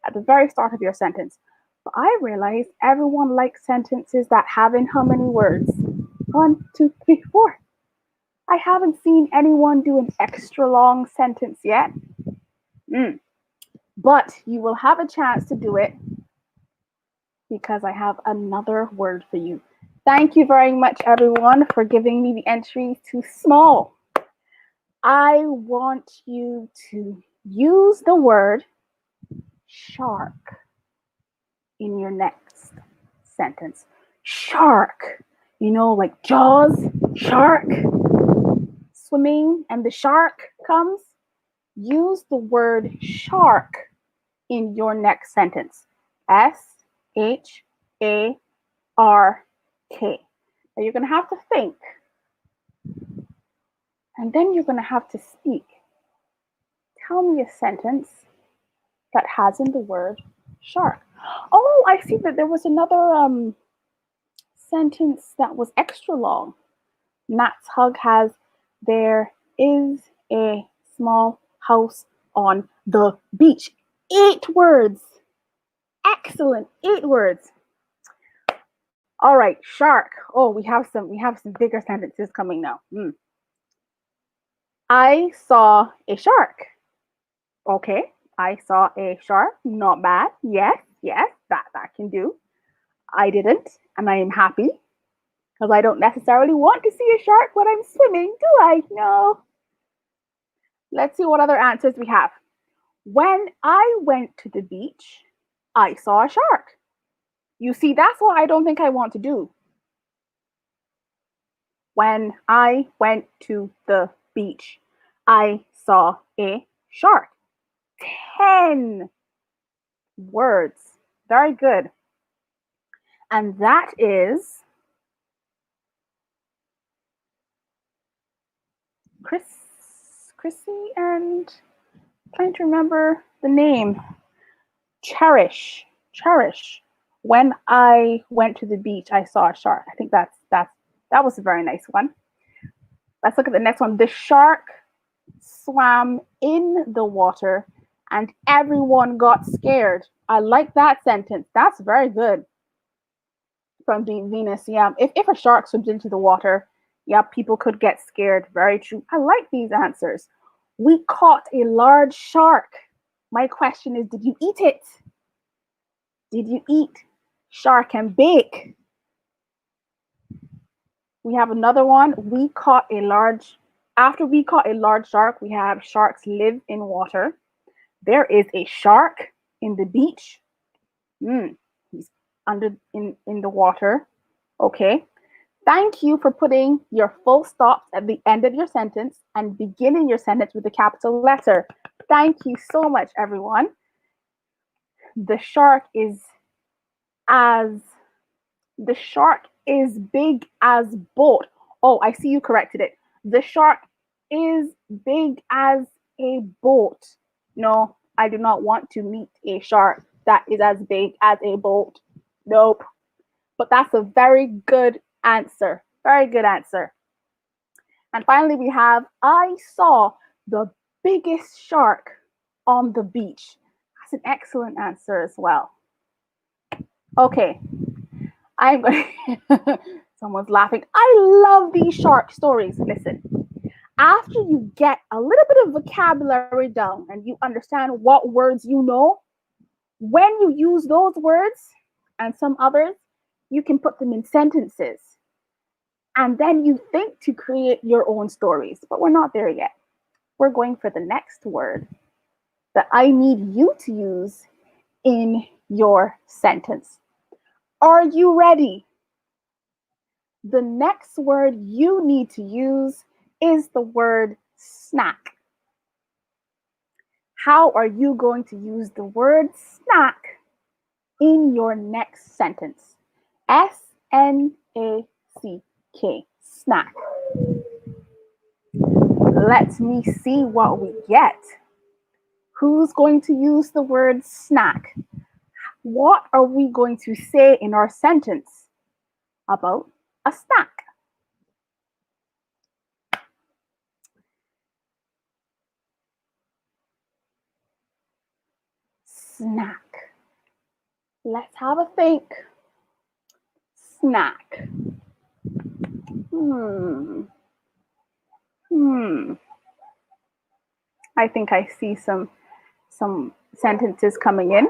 at the very start of your sentence. But I realize everyone likes sentences that have in how many words? 1, 2, 3, 4. I haven't seen anyone do an extra long sentence yet. But you will have a chance to do it because I have another word for you. Thank you very much, everyone, for giving me the entries to small. I want you to use the word shark in your next sentence. Shark, you know, like Jaws, shark, swimming, and the shark comes. Use the word shark in your next sentence. S-H-A-R-K. Now you're going to have to think. And then you're going to have to speak. Tell me a sentence that has in the word shark. Oh, I see that there was another sentence that was extra long. Natz Hug has, there is a small house on the beach. 8 words. Excellent. 8 words. All right, shark. Oh, we have some bigger sentences coming now. I saw a shark. Okay, I saw a shark. Not bad. Yes, that can do. I didn't, and I am happy because I don't necessarily want to see a shark when I'm swimming, do I? No. Let's see what other answers we have. When I went to the beach, I saw a shark. You see, that's what I don't think I want to do. When I went to the beach, I saw a shark. 10 words. Very good. And that is Chrissy and trying to remember the name. Cherish. When I went to the beach, I saw a shark. I think that was a very nice one. Let's look at the next one. The shark swam in the water and everyone got scared. I like that sentence. That's very good from Deep Venus. Yeah, if a shark swims into the water, yeah, people could get scared. Very true. I like these answers. We caught a large shark. My question is, did you eat it? Did you eat shark and bake? We have another one. After we caught a large shark, we have sharks live in water. There is a shark in the beach. He's under in the water. Okay. Thank you for putting your full stops at the end of your sentence and beginning your sentence with a capital letter. Thank you so much, everyone. The shark is big as boat. Oh, I see you corrected it. The shark is big as a boat. No, I do not want to meet a shark that is as big as a boat. Nope. But that's a very good answer. Very good answer. And finally, we have, I saw the biggest shark on the beach. That's an excellent answer as well. Okay. I'm going someone's laughing. I love these shark stories. Listen, after you get a little bit of vocabulary down and you understand what words you know, when you use those words and some others, you can put them in sentences. And then you think to create your own stories. But we're not there yet. We're going for the next word that I need you to use in your sentence. Are you ready? The next word you need to use is the word snack. How are you going to use the word snack in your next sentence? S-N-A-C-K, snack. Let me see what we get. Who's going to use the word snack? What are we going to say in our sentence about a snack? Snack. Let's have a think. Snack. I think I see some sentences coming in.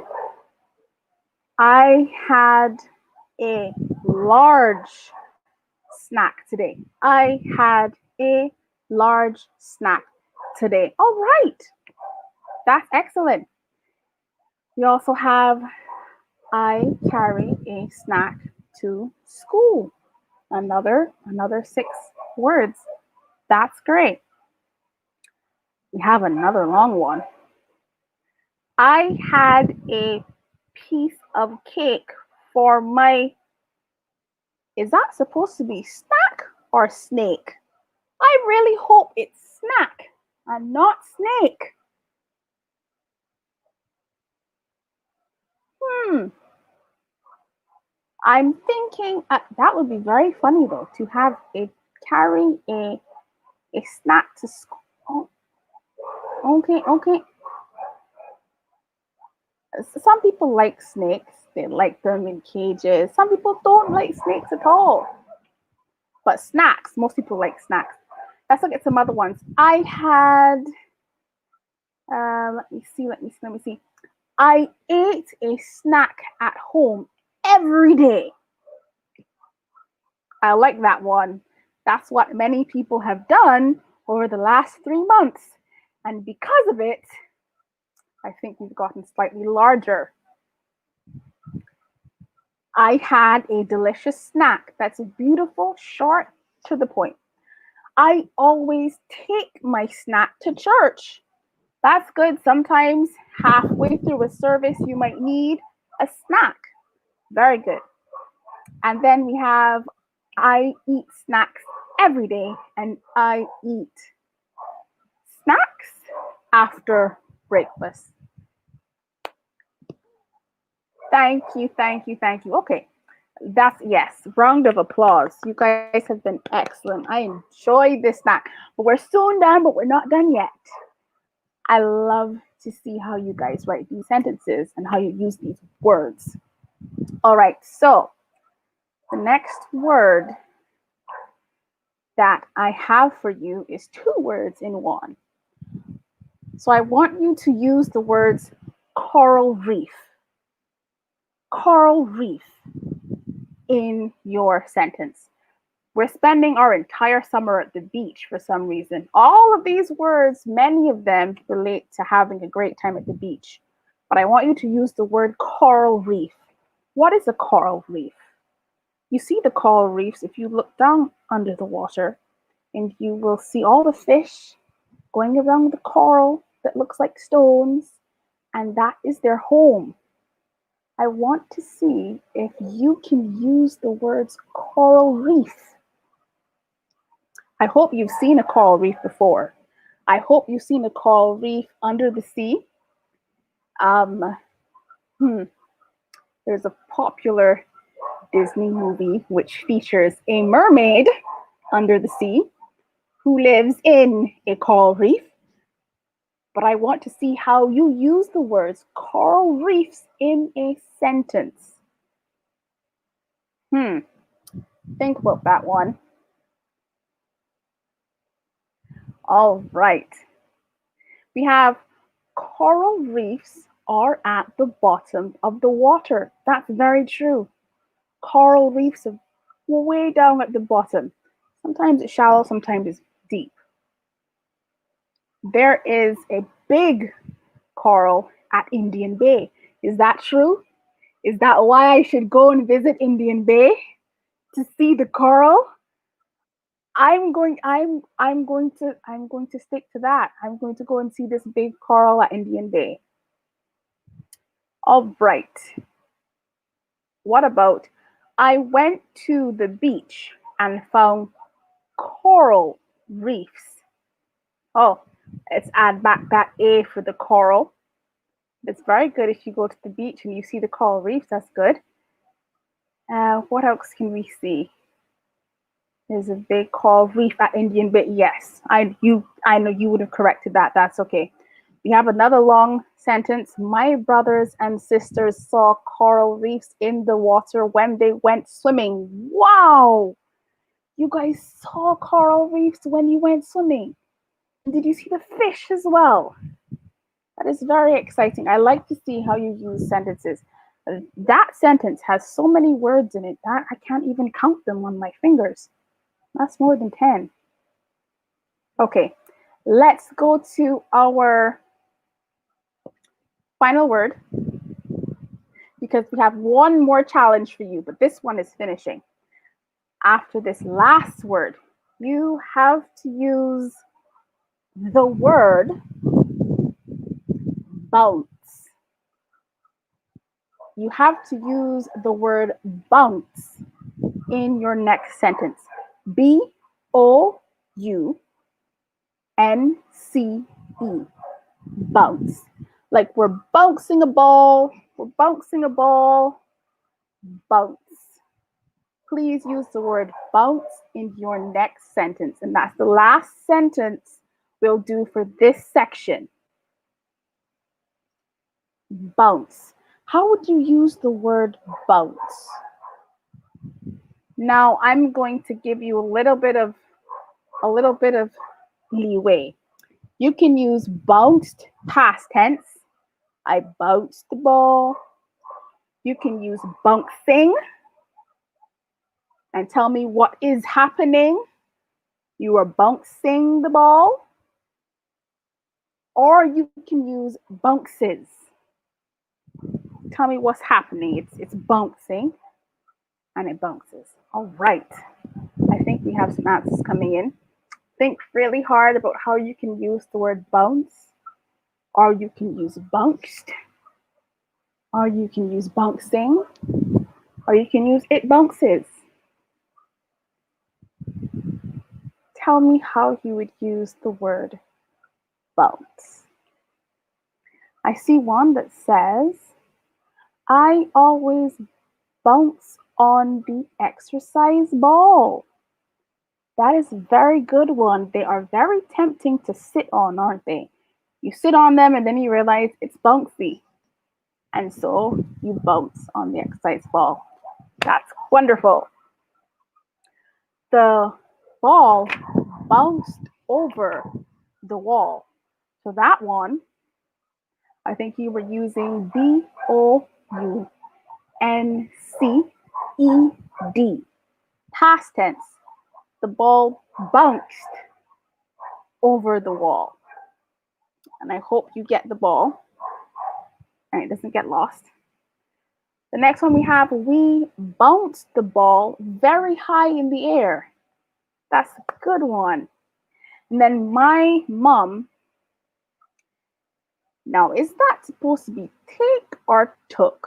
I had a large snack today. I had a large snack today. All right. That's excellent. We also have, I carry a snack to school. Another 6 words. That's great. We have another long one. I had a piece of cake for my, is that supposed to be snack or snake? I really hope it's snack and not snake. I'm thinking that would be very funny though, to have carry a snack to school. Okay. Some people like snakes. They like them in cages. Some people don't like snakes at all. But snacks, most people like snacks. Let's look at some other ones. I had, let me see. I ate a snack at home every day. I like that one. That's what many people have done over the last 3 months. And because of it, I think we've gotten slightly larger. I had a delicious snack. That's beautiful, short, to the point. I always take my snack to church. That's good. Sometimes halfway through a service, you might need a snack. Very good. And then we have, I eat snacks every day, and I eat snacks after breakfast. Thank you. Okay, Yes, round of applause. You guys have been excellent. I enjoyed this snack. But we're soon done, but we're not done yet. I love to see how you guys write these sentences and how you use these words. All right, so the next word that I have for you is two words in one. So I want you to use the words coral reef. Coral reef in your sentence. We're spending our entire summer at the beach for some reason. All of these words, many of them relate to having a great time at the beach. But I want you to use the word coral reef. What is a coral reef? You see the coral reefs if you look down under the water, and you will see all the fish going around the coral that looks like stones, and that is their home. I want to see if you can use the words coral reef. I hope you've seen a coral reef before. I hope you've seen a coral reef under the sea. Um, There's a popular Disney movie which features a mermaid under the sea who lives in a coral reef. But I want to see how you use the words coral reefs in a sentence. Think about that one. All right. We have coral reefs are at the bottom of the water. That's very true. Coral reefs are way down at the bottom. Sometimes it's shallow, sometimes it's deep. There is a big coral at Indian Bay. Is that true? Is that why I should go and visit Indian Bay to see the coral? I'm going to stick to that. I'm going to go and see this big coral at Indian Bay. All right. What about I went to the beach and found coral reefs? Oh, let's add back that A for the coral. It's very good if you go to the beach and you see the coral reefs. That's good. What else can we see? There's a big coral reef at Indian Bay. Yes, I know you would have corrected that. That's okay. We have another long sentence. My brothers and sisters saw coral reefs in the water when they went swimming. Wow! You guys saw coral reefs when you went swimming. Did you see the fish as well? That is very exciting. I like to see how you use sentences. That sentence has so many words in it that I can't even count them on my fingers. That's more than 10. Okay, let's go to our final word because we have one more challenge for you, but this one is finishing. After this last word, you have to use the word bounce. You have to use the word bounce in your next sentence. B-O-U-N-C-E. Bounce. Like we're bouncing a ball. We're bouncing a ball. Bounce. Please use the word bounce in your next sentence. And that's the last sentence we'll do for this section. Bounce. How would you use the word bounce? Now I'm going to give you a little bit of leeway. You can use bounced past tense. I bounced the ball. You can use bouncing and tell me what is happening. You are bouncing the ball. Or you can use bounces. Tell me what's happening. It's bouncing and it bounces. All right. I think we have some answers coming in. Think really hard about how you can use the word bounce, or you can use bounced, or you can use bouncing, or you can use it bounces. Tell me how you would use the word bounce. I see one that says, I always bounce on the exercise ball. That is a very good one. They are very tempting to sit on, aren't they? You sit on them and then you realize it's bouncy. And so you bounce on the exercise ball. That's wonderful. The ball bounced over the wall. So that one, I think you were using Bounced. Past tense. The ball bounced over the wall. And I hope you get the ball and it doesn't get lost. The next one we bounced the ball very high in the air. That's a good one. And then my mom. Now, is that supposed to be take or took?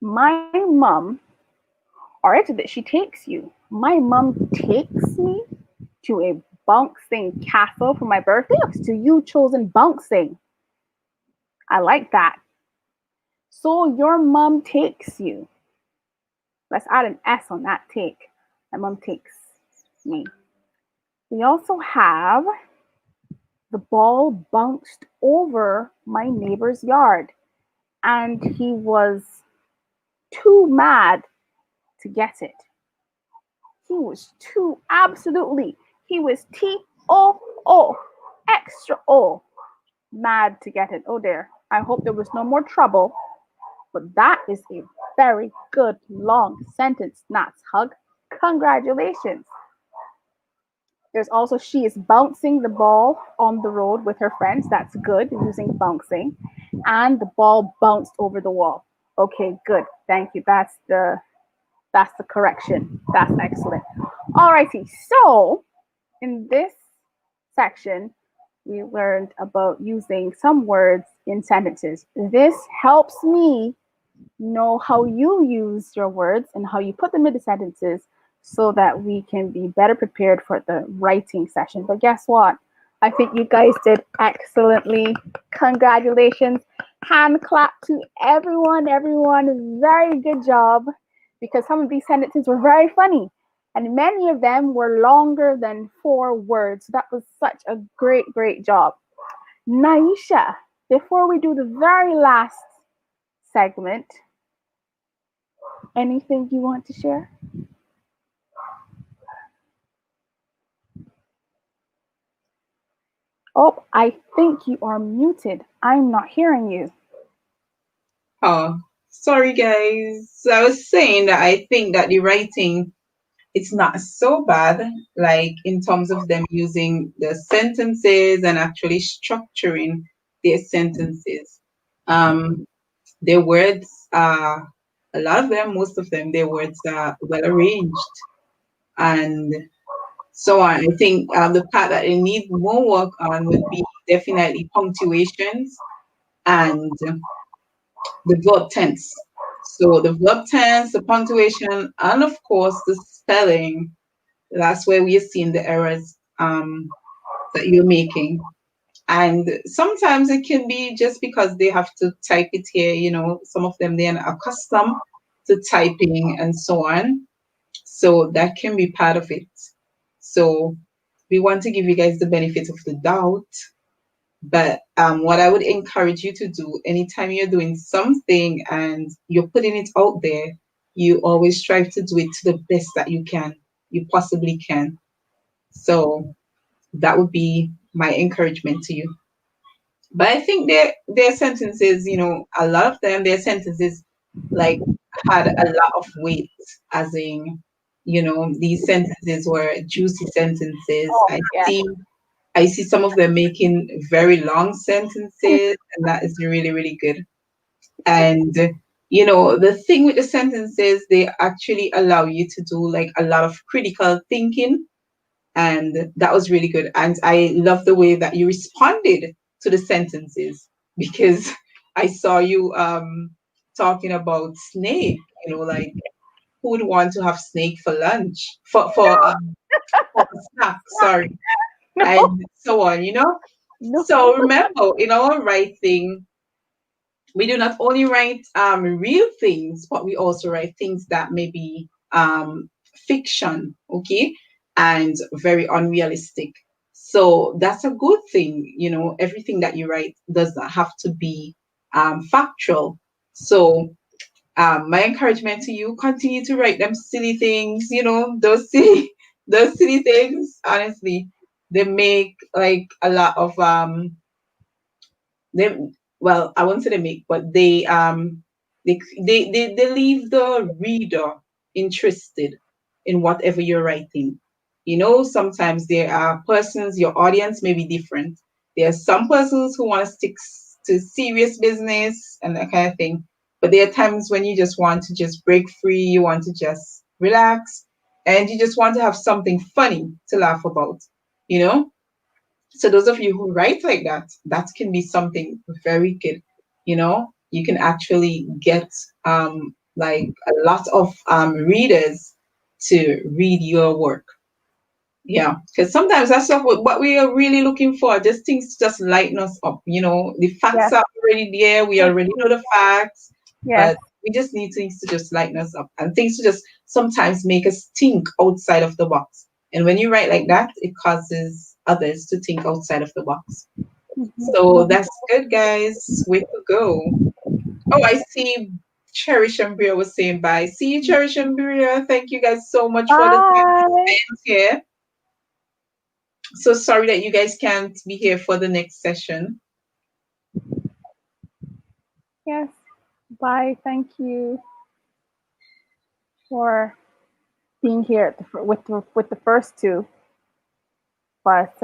My mom, or actually, she takes you. My mom takes me to a bouncing castle for my birthday. So you chosen bouncing. I like that. So your mom takes you. Let's add an S on that take. My mom takes me. We also have the ball bounced over my neighbor's yard and he was too mad to get it. He was too, absolutely. He was T-O-O, extra O, mad to get it. Oh dear. I hope there was no more trouble. But that is a very good long sentence, Natz Hug. Congratulations. There's also she is bouncing the ball on the road with her friends. That's good, using bouncing. And the ball bounced over the wall. Okay, good. Thank you. That's the correction. That's excellent. Alrighty. So in this section, we learned about using some words in sentences. This helps me know how you use your words and how you put them into sentences so that we can be better prepared for the writing session. But guess what? I think you guys did excellently. Congratulations. Hand clap to everyone. Everyone, very good job, because some of these sentences were very funny and many of them were longer than 4 words. That was such a great job. Naisha, before we do the very last segment, anything you want to share? Oh, I think you are muted. I'm not hearing you. Oh, sorry guys. So I was saying that I think that the writing, it's not so bad, like in terms of them using the sentences and actually structuring their sentences. Um, their words are, a lot of them, most of them, their words are well arranged and so on. I think the part that they need more work on would be definitely punctuations and the verb tense. So the verb tense, the punctuation, and of course the spelling. That's where we are seeing the errors that you're making. And sometimes it can be just because they have to type it here, some of them they're not accustomed to typing and so on. So that can be part of it. So we want to give you guys the benefit of the doubt. But what I would encourage you to do anytime you're doing something and you're putting it out there, you always strive to do it to the best that you possibly can. So that would be my encouragement to you. But I think their sentences, a lot of them, their sentences like had a lot of weight, as in, these sentences were juicy sentences. Oh, yeah. I see some of them making very long sentences, and that is really, really good. And the thing with the sentences, they actually allow you to do like a lot of critical thinking, and that was really good. And I love the way that you responded to the sentences because I saw you talking about snake. Like who would want to have snake for lunch for a snack? Sorry, No. and so on. No. So remember, in our writing, we do not only write real things, but we also write things that may be fiction, okay, and very unrealistic. So that's a good thing. Everything that you write does not have to be factual. So my encouragement to you: continue to write them silly things. Those silly, those silly things. Honestly, they make like a lot of they well, I won't say they make, but they leave the reader interested in whatever you're writing. Sometimes there are persons, your audience may be different. There are some persons who want to stick to serious business and that kind of thing. But there are times when you just want to just break free, you want to just relax, and you just want to have something funny to laugh about, you know? So those of you who write like that, that can be something very good. You can actually get like a lot of readers to read your work. Yeah, because sometimes that's what we are really looking for. Just things to just lighten us up. The facts Yes. are already there. We already know the facts, Yes. but we just need things to just lighten us up and things to just sometimes make us think outside of the box. And when you write like that, it causes others to think outside of the box. So Mhm. that's good, guys. Way to go. Oh, I see Cherish and Bria was saying bye. See you, Cherish and Bria. Thank you guys so much for the time you Bye. spent here. So sorry that you guys can't be here for the next session. Yes. Bye. Thank you for being here with the first two. But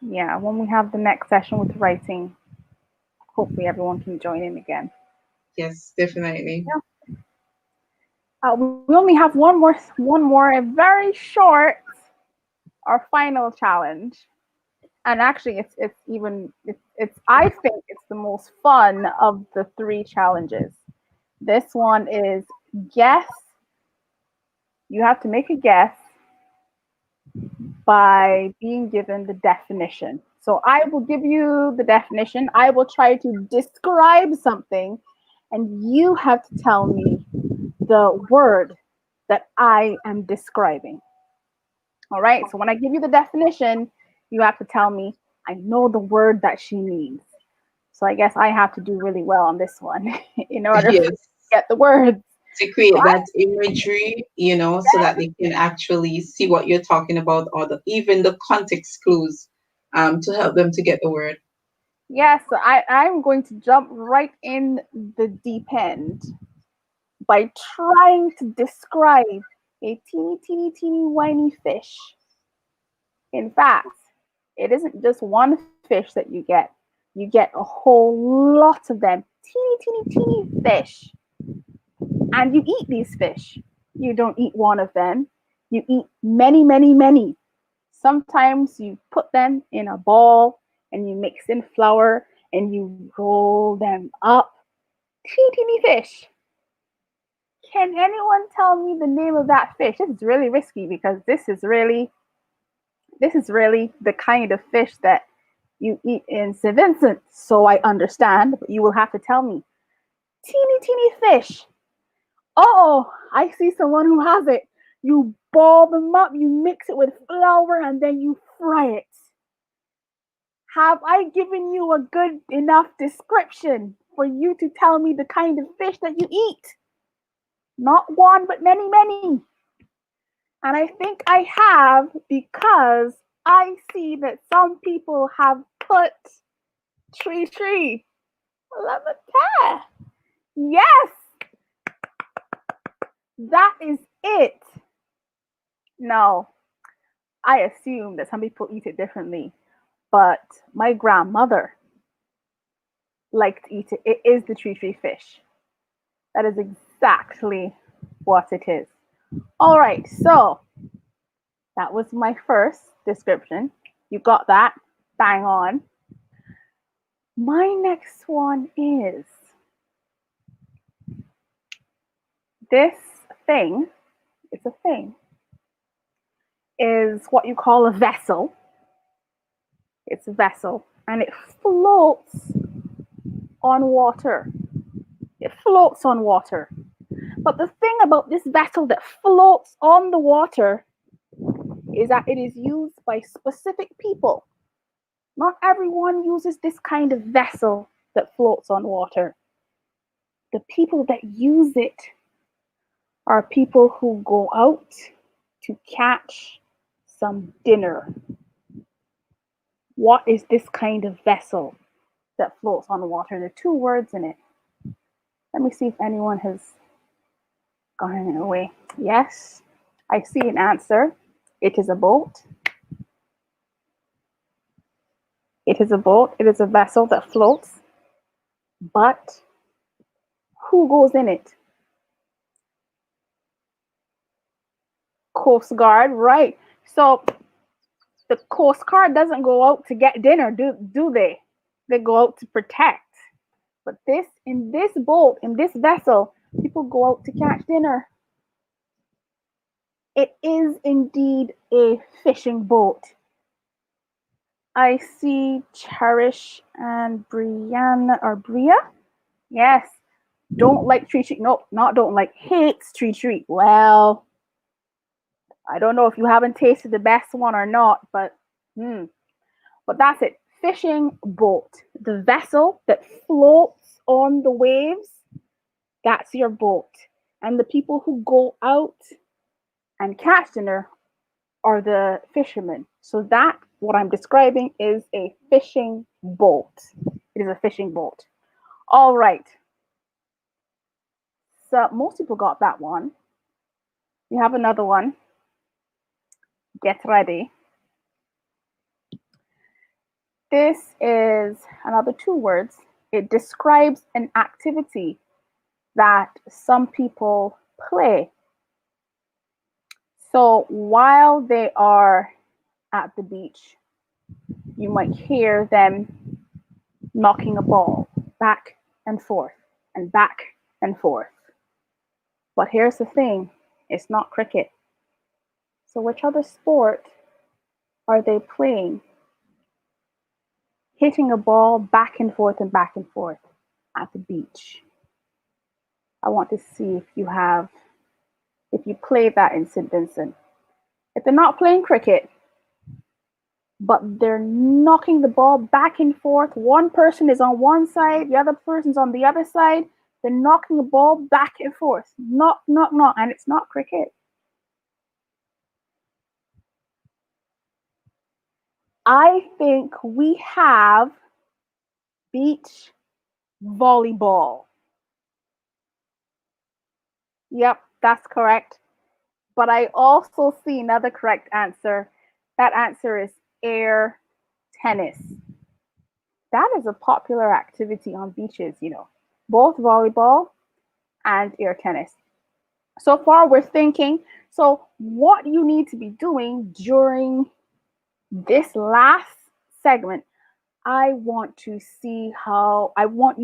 yeah, when we have the next session with writing, hopefully everyone can join in again. Yes, definitely. Yeah. We only have one more, a very short, our final challenge. And actually, it's I think it's the most fun of the three challenges. This one is guess. You have to make a guess by being given the definition. So I will give you the definition. I will try to describe something, and you have to tell me the word that I am describing. All right. So when I give you the definition, you have to tell me, I know the word that she means. So I guess I have to do really well on this one in order for Yes. you to get the words. To So create that imagery, so that they can actually see what you're talking about, or even the context clues to help them to get the word. yes, I'm going to jump right in the deep end by trying to describe a teeny, teeny, teeny, whiny fish. In fact, it isn't just one fish that you get a whole lot of them, teeny, teeny, teeny fish. And you eat these fish. You don't eat one of them, you eat many, many, many. Sometimes you put them in a ball and you mix in flour and you roll them up. Teeny, teeny fish. Can anyone tell me the name of that fish? This is really risky because this is really the kind of fish that you eat in St. Vincent. So I understand, but you will have to tell me. Teeny, teeny fish. Oh, I see someone who has it. You ball them up, you mix it with flour, and then you fry it. Have I given you a good enough description for you to tell me the kind of fish that you eat? Not one, but many, many. And I think I have because I see that some people have put tree. Lamate. Yes, that is it. No, I assume that some people eat it differently, but my grandmother liked to eat it. It is the tree fish. That is exactly what it is. All right, so that was my first description. You got that bang on. My next one is this thing, it's a thing, is what you call a vessel. It's a vessel and it floats on water. It floats on water. But the thing about this vessel that floats on the water is that it is used by specific people. Not everyone uses this kind of vessel that floats on water. The people that use it are people who go out to catch some dinner. What is this kind of vessel that floats on water? There are two words in it. Let me see if anyone has gotten it away. Yes, I see an answer. It is a boat. It is a boat. It is a vessel that floats. But who goes in it? Coast Guard, right? So the Coast Guard doesn't go out to get dinner, do they? They go out to protect. But in this boat, in this vessel, people go out to catch dinner. It is indeed a fishing boat. I see Cherish and Brianna or Bria. Yes. Don't like tree treat. Nope, not don't like. Hates tree treat. Well, I don't know if you haven't tasted the best one or not, but that's it. Fishing boat. The vessel that floats on the waves, that's your boat. And the people who go out and catch dinner are the fishermen. So that, what I'm describing, is a fishing boat. It is a fishing boat. All right. So most people got that one. We have another one. Get ready. This is another two words. It describes an activity that some people play. So while they are at the beach, you might hear them knocking a ball back and forth and back and forth. But here's the thing, it's not cricket. So which other sport are they playing? Hitting a ball back and forth and back and forth at the beach. I want to see if you play that in St. Vincent. If they're not playing cricket, but they're knocking the ball back and forth, one person is on one side, the other person's on the other side, they're knocking the ball back and forth. Knock, knock, knock, and it's not cricket. I think we have beach volleyball. Yep, that's correct. But I also see another correct answer. That answer is air tennis. That is a popular activity on beaches, both volleyball and air tennis. So far, we're thinking, so what you need to be doing during this last segment, I want you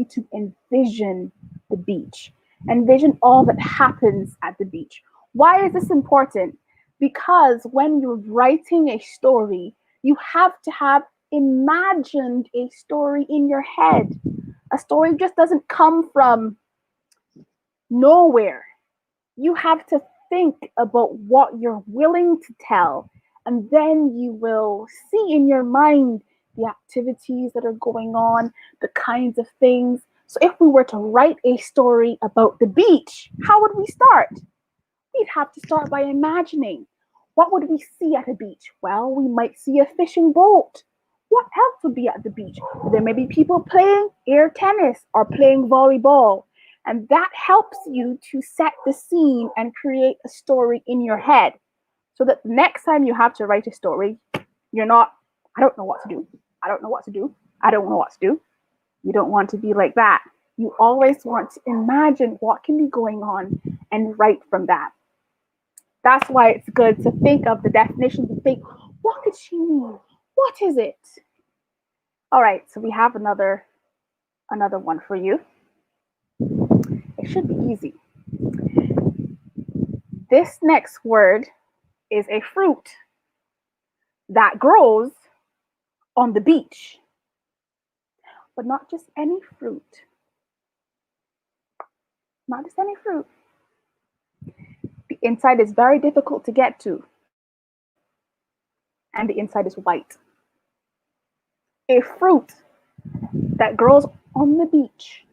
to envision the beach. Envision all that happens at the beach. Why is this important? Because when you're writing a story, you have to have imagined a story in your head. A story just doesn't come from nowhere. You have to think about what you're willing to tell, and then you will see in your mind the activities that are going on, the kinds of things. So if we were to write a story about the beach, how would we start? We'd have to start by imagining. What would we see at a beach? Well, we might see a fishing boat. What else would be at the beach? There may be people playing air tennis or playing volleyball. And that helps you to set the scene and create a story in your head. So that the next time you have to write a story, you're not, I don't know what to do. I don't know what to do. I don't know what to do. You don't want to be like that. You always want to imagine what can be going on and write from that. That's why it's good to think of the definition, to think, what did she mean? What is it? All right, so we have another one for you. It should be easy. This next word is a fruit that grows on the beach. But not just any fruit. Not just any fruit. The inside is very difficult to get to, and the inside is white. A fruit that grows on the beach.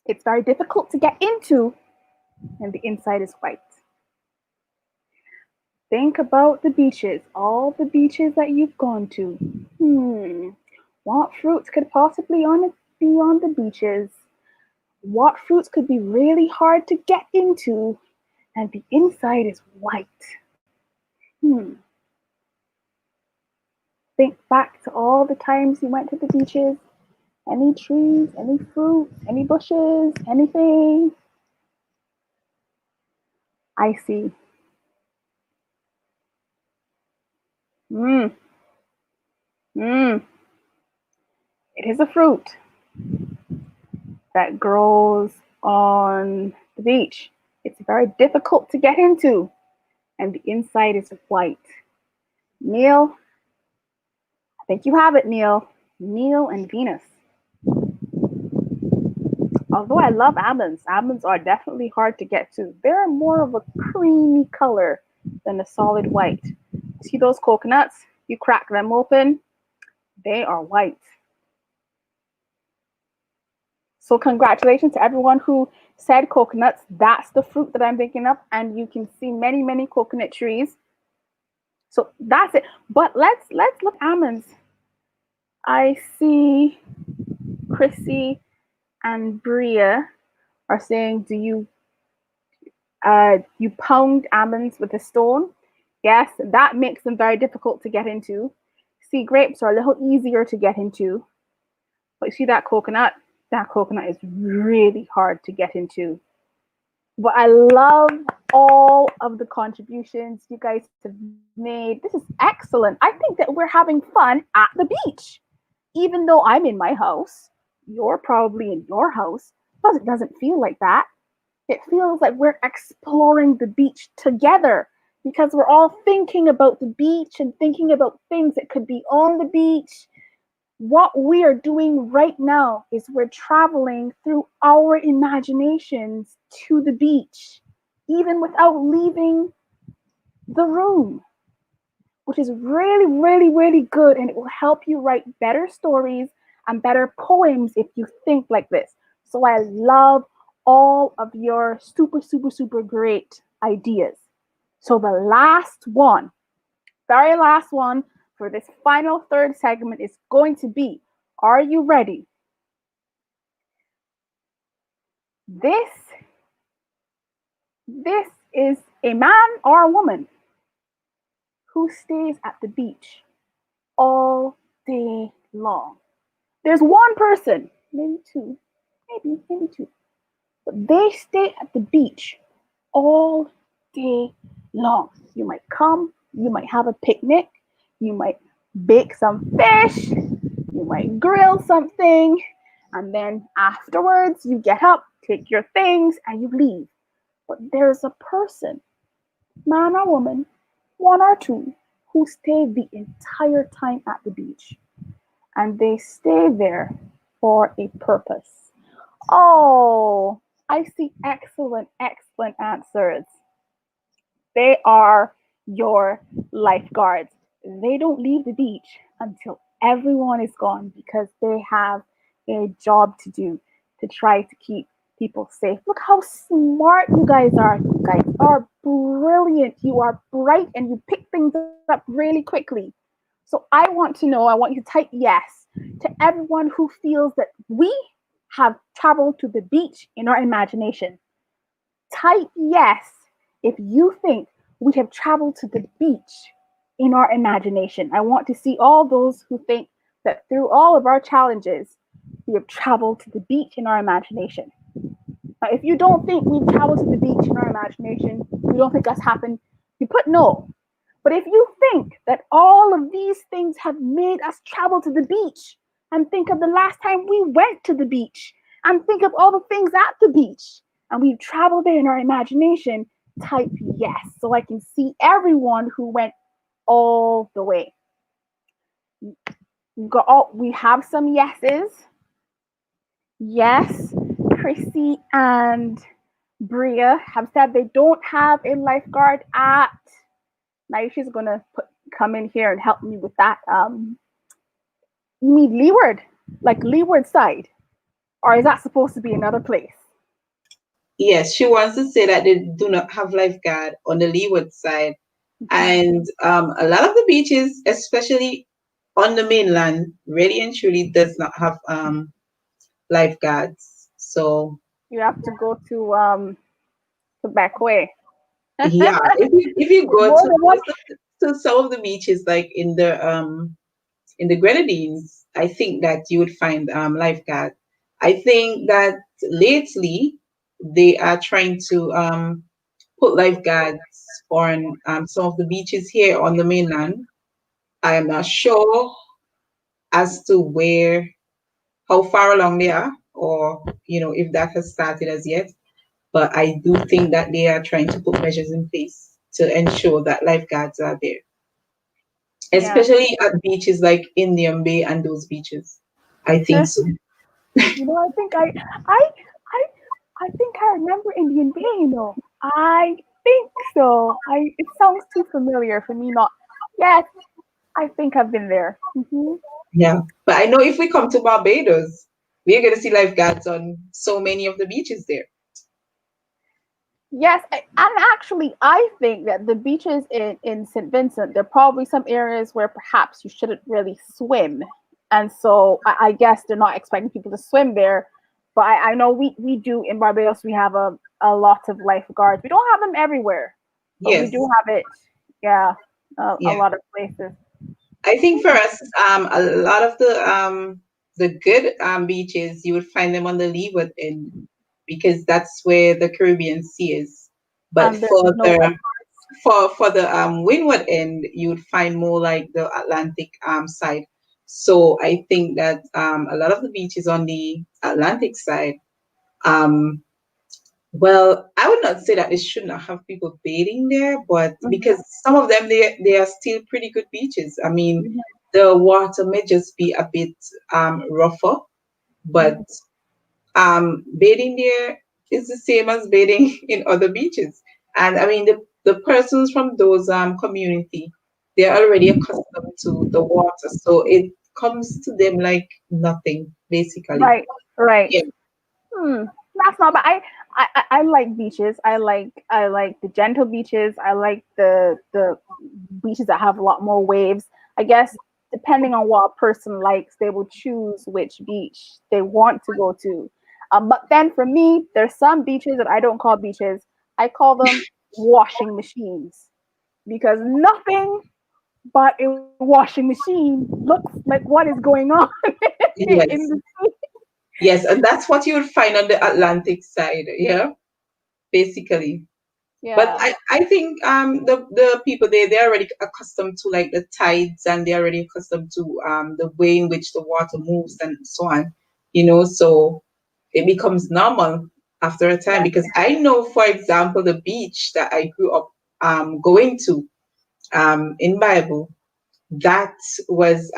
It's very difficult to get into, and the inside is white. Think about the beaches, all the beaches that you've gone to. What fruits could possibly be on the beaches? What fruits could be really hard to get into, and the inside is white? Think back to all the times you went to the beaches. Any trees, any fruit, any bushes, anything? I see. It is a fruit that grows on the beach. It's very difficult to get into, and the inside is white. Niel, I think you have it, Niel. Niel and Venus. Although I love almonds, almonds are definitely hard to get to. They're more of a creamy color than a solid white. See those coconuts? You crack them open, they are white. So congratulations to everyone who said coconuts. That's the fruit that I'm thinking of, and you can see many, many coconut trees. So that's it. But let's look at almonds. I see Chrissy and Bria are saying, do you pound almonds with a stone? Yes, that makes them very difficult to get into. See, grapes are a little easier to get into. But you see that coconut? That coconut is really hard to get into. But I love all of the contributions you guys have made. This is excellent. I think that we're having fun at the beach. Even though I'm in my house, you're probably in your house, but it doesn't feel like that. It feels like we're exploring the beach together because we're all thinking about the beach and thinking about things that could be on the beach. What we are doing right now is we're traveling through our imaginations to the beach, even without leaving the room, which is really, really, really good. And it will help you write better stories and better poems if you think like this. So I love all of your super, super, super great ideas. So the last one, very last one for this final third segment is going to be, are you ready? This is a man or a woman who stays at the beach all day long. There's one person, maybe two, maybe two, but they stay at the beach all day long. You might come, you might have a picnic, you might bake some fish, you might grill something, and then afterwards you get up, take your things, and you leave. But there's a person, man or woman, one or two, who stay the entire time at the beach. And they stay there for a purpose. Oh, I see excellent, excellent answers. They are your lifeguards. They don't leave the beach until everyone is gone because they have a job to do to try to keep people safe. Look how smart you guys are. You guys are brilliant. You are bright and you pick things up really quickly. So I want to know, I want you to type yes to everyone who feels that we have traveled to the beach in our imagination. Type yes if you think we have traveled to the beach in our imagination. I want to see all those who think that through all of our challenges, we have traveled to the beach in our imagination. Now, if you don't think we've traveled to the beach in our imagination, you don't think that's happened, you put no. But if you think that all of these things have made us travel to the beach, and think of the last time we went to the beach, and think of all the things at the beach, and we've traveled there in our imagination, type yes so I can see everyone who went all the way. We have some yeses. Yes, Chrissy and Bria have said they don't have a lifeguard at. Now she's gonna come in here and help me with that. You mean Leeward, like Leeward side, or is that supposed to be another place? Yes, she wants to say that they do not have lifeguard on the leeward side. Mhm. And a lot of the beaches, especially on the mainland, really and truly does not have lifeguards. So You have to go to back way. yeah, if you go More to than one. some of the beaches like in the Grenadines, I think that you would find lifeguard. I think that lately they are trying to put lifeguards on some of the beaches here on the mainland. I am not sure as to how far along they are, or if that has started as yet. But I do think that they are trying to put measures in place to ensure that lifeguards are there, Yeah. especially at beaches like Indian Bay and those beaches. I think so. I think I, I, I think I remember Indian Bay. I think so. It sounds too familiar for me. Not. Yes, I think I've been there. Yeah, but I know if we come to Barbados, we're going to see lifeguards on so many of the beaches there. Yes, and actually, I think that the beaches in St. Vincent, there are probably some areas where perhaps you shouldn't really swim. And so I guess they're not expecting people to swim there. But I know we do in Barbados, we have a lot of lifeguards. We don't have them everywhere, but we do Yes, have it, yeah, a yeah. lot of places. I think for us, a lot of the good beaches you would find them on the leeward end because that's where the Caribbean Sea is. But And there's no for the windward end, you would find more like the Atlantic side. So I think that a lot of the beaches on the Atlantic side, um, well, I would not say that they should not have people bathing there, but Mhm, because some of them they are still pretty good beaches. I mean, mhm, the water may just be a bit rougher, but mhm. bathing there is the same as bathing in other beaches. And I mean, the persons from those community, they're already accustomed to the water, so it comes to them like nothing, basically. Right, right. Yeah. Hmm, that's not bad. I like beaches. I like the gentle beaches. I like the beaches that have a lot more waves. I guess depending on what a person likes, they will choose which beach they want to go to. But then for me, there's some beaches that I don't call beaches. I call them washing machines because nothing but a washing machine looks like what is going on in Yes. the Yes, and that's what you would find on the Atlantic side. Yeah, basically. But yeah. I think the people there, they're already accustomed to like the tides, and they're already accustomed to the way in which the water moves and so on, so it becomes normal after a time. Yeah. Because I know, for example, the beach that I grew up going to in Bible, that was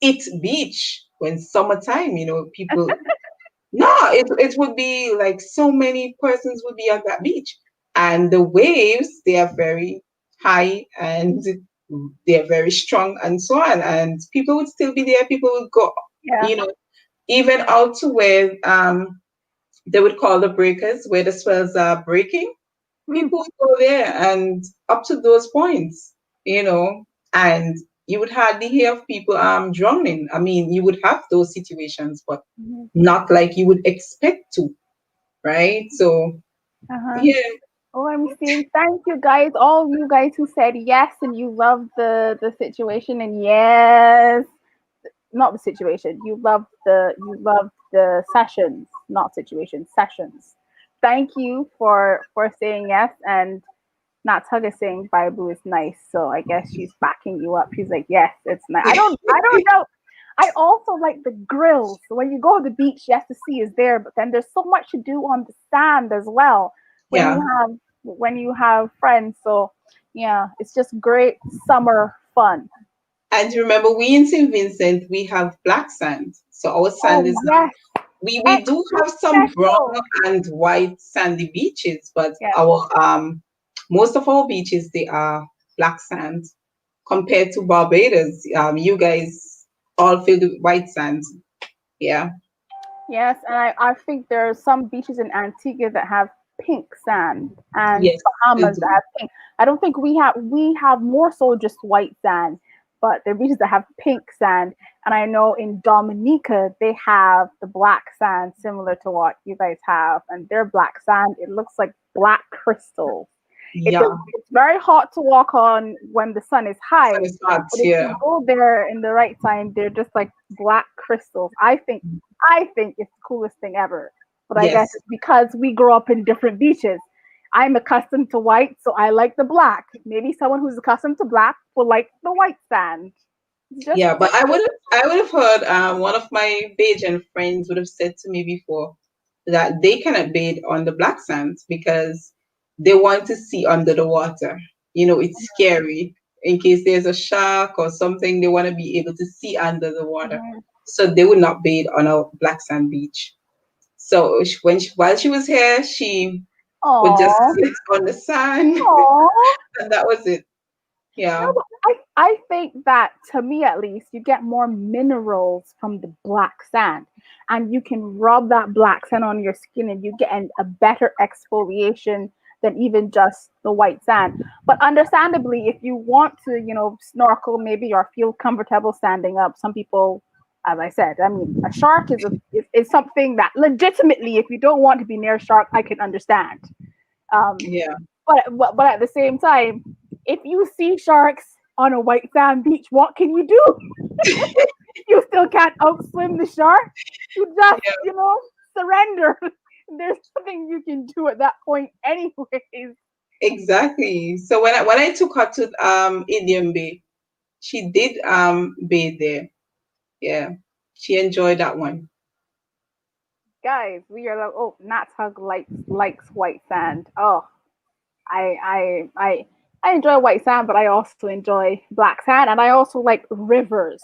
it beach when summertime, people, no, it would be like so many persons would be on that beach. And the waves, they are very high and they are very strong and so on. And people would still be there. People would go, Yeah. you know, even out to where they would call the breakers, where the swells are breaking. Mm, People would go there and up to those points, and you would hardly hear of people drowning. I mean, you would have those situations, but mhm, not like you would expect to, right? So uh-huh. yeah, Oh, I'm seeing. Thank you guys, all you guys who said yes and you love the situation and yes, not the situation. You love the sessions, not situations, sessions. Thank you for saying yes. And Natz Hug is saying Bible is nice, so I guess she's backing you up. She's like, yes, it's nice. I don't know. I also like the grills. When you go to the beach, yes, the sea is there, but then there's so much to do on the sand as well when yeah, you have friends. So yeah, it's just great summer fun. And remember, we in St. Vincent, we have black sand. So our sand Oh is yes, we do extra have some brown special. and white sandy beaches, but Yes. our most of our beaches they are black sand compared to Barbados. You guys all filled with white sand. Yeah. Yes, and I think there are some beaches in Antigua that have pink sand and Yes, they Bahamas that do. have pink. I don't think we have more so just white sand, but there are beaches that have pink sand. And I know in Dominica they have the black sand similar to what you guys have, and their black sand it looks like black crystal. Yeah. It's very hot to walk on when the sun is So high, it's hot. but if Yeah. you go there in the right time, they're just like black crystals. I think it's the coolest thing ever. But I guess Yes. it's because we grow up in different beaches. I'm accustomed to white, so I like the black. Maybe someone who's accustomed to black will like the white sand. It's just Yeah, but I would have heard one of my Bajan friends would have said to me before that they cannot bathe on the black sands because they want to see under the water. It's scary in case there's a shark or something. They want to be able to see under the water, Mhm. so they would not bathe on a black sand beach. So while she was here, she would just Aw, sit on the sand, aw. and that was it. No, Yeah, but I think that to me at least, you get more minerals from the black sand. And you can rub that black sand on your skin and you get a better exfoliation than even just the white sand. But understandably, if you want to, snorkel maybe or feel comfortable standing up, some people, as I said, I mean, a shark is something that legitimately, if you don't want to be near a shark, I can understand. Um, yeah. but at the same time, if you see sharks on a white sand beach, what can you do? You still can't outswim the shark. You just, surrender. There's nothing you can do at that point, anyways. Exactly. So when I took her to Indian Bay, she did bathe there. Yeah. She enjoyed that one. Guys, we are like, oh, Natz Hug likes white sand. Oh, I I I I enjoy white sand, but I also enjoy black sand, and I also like rivers.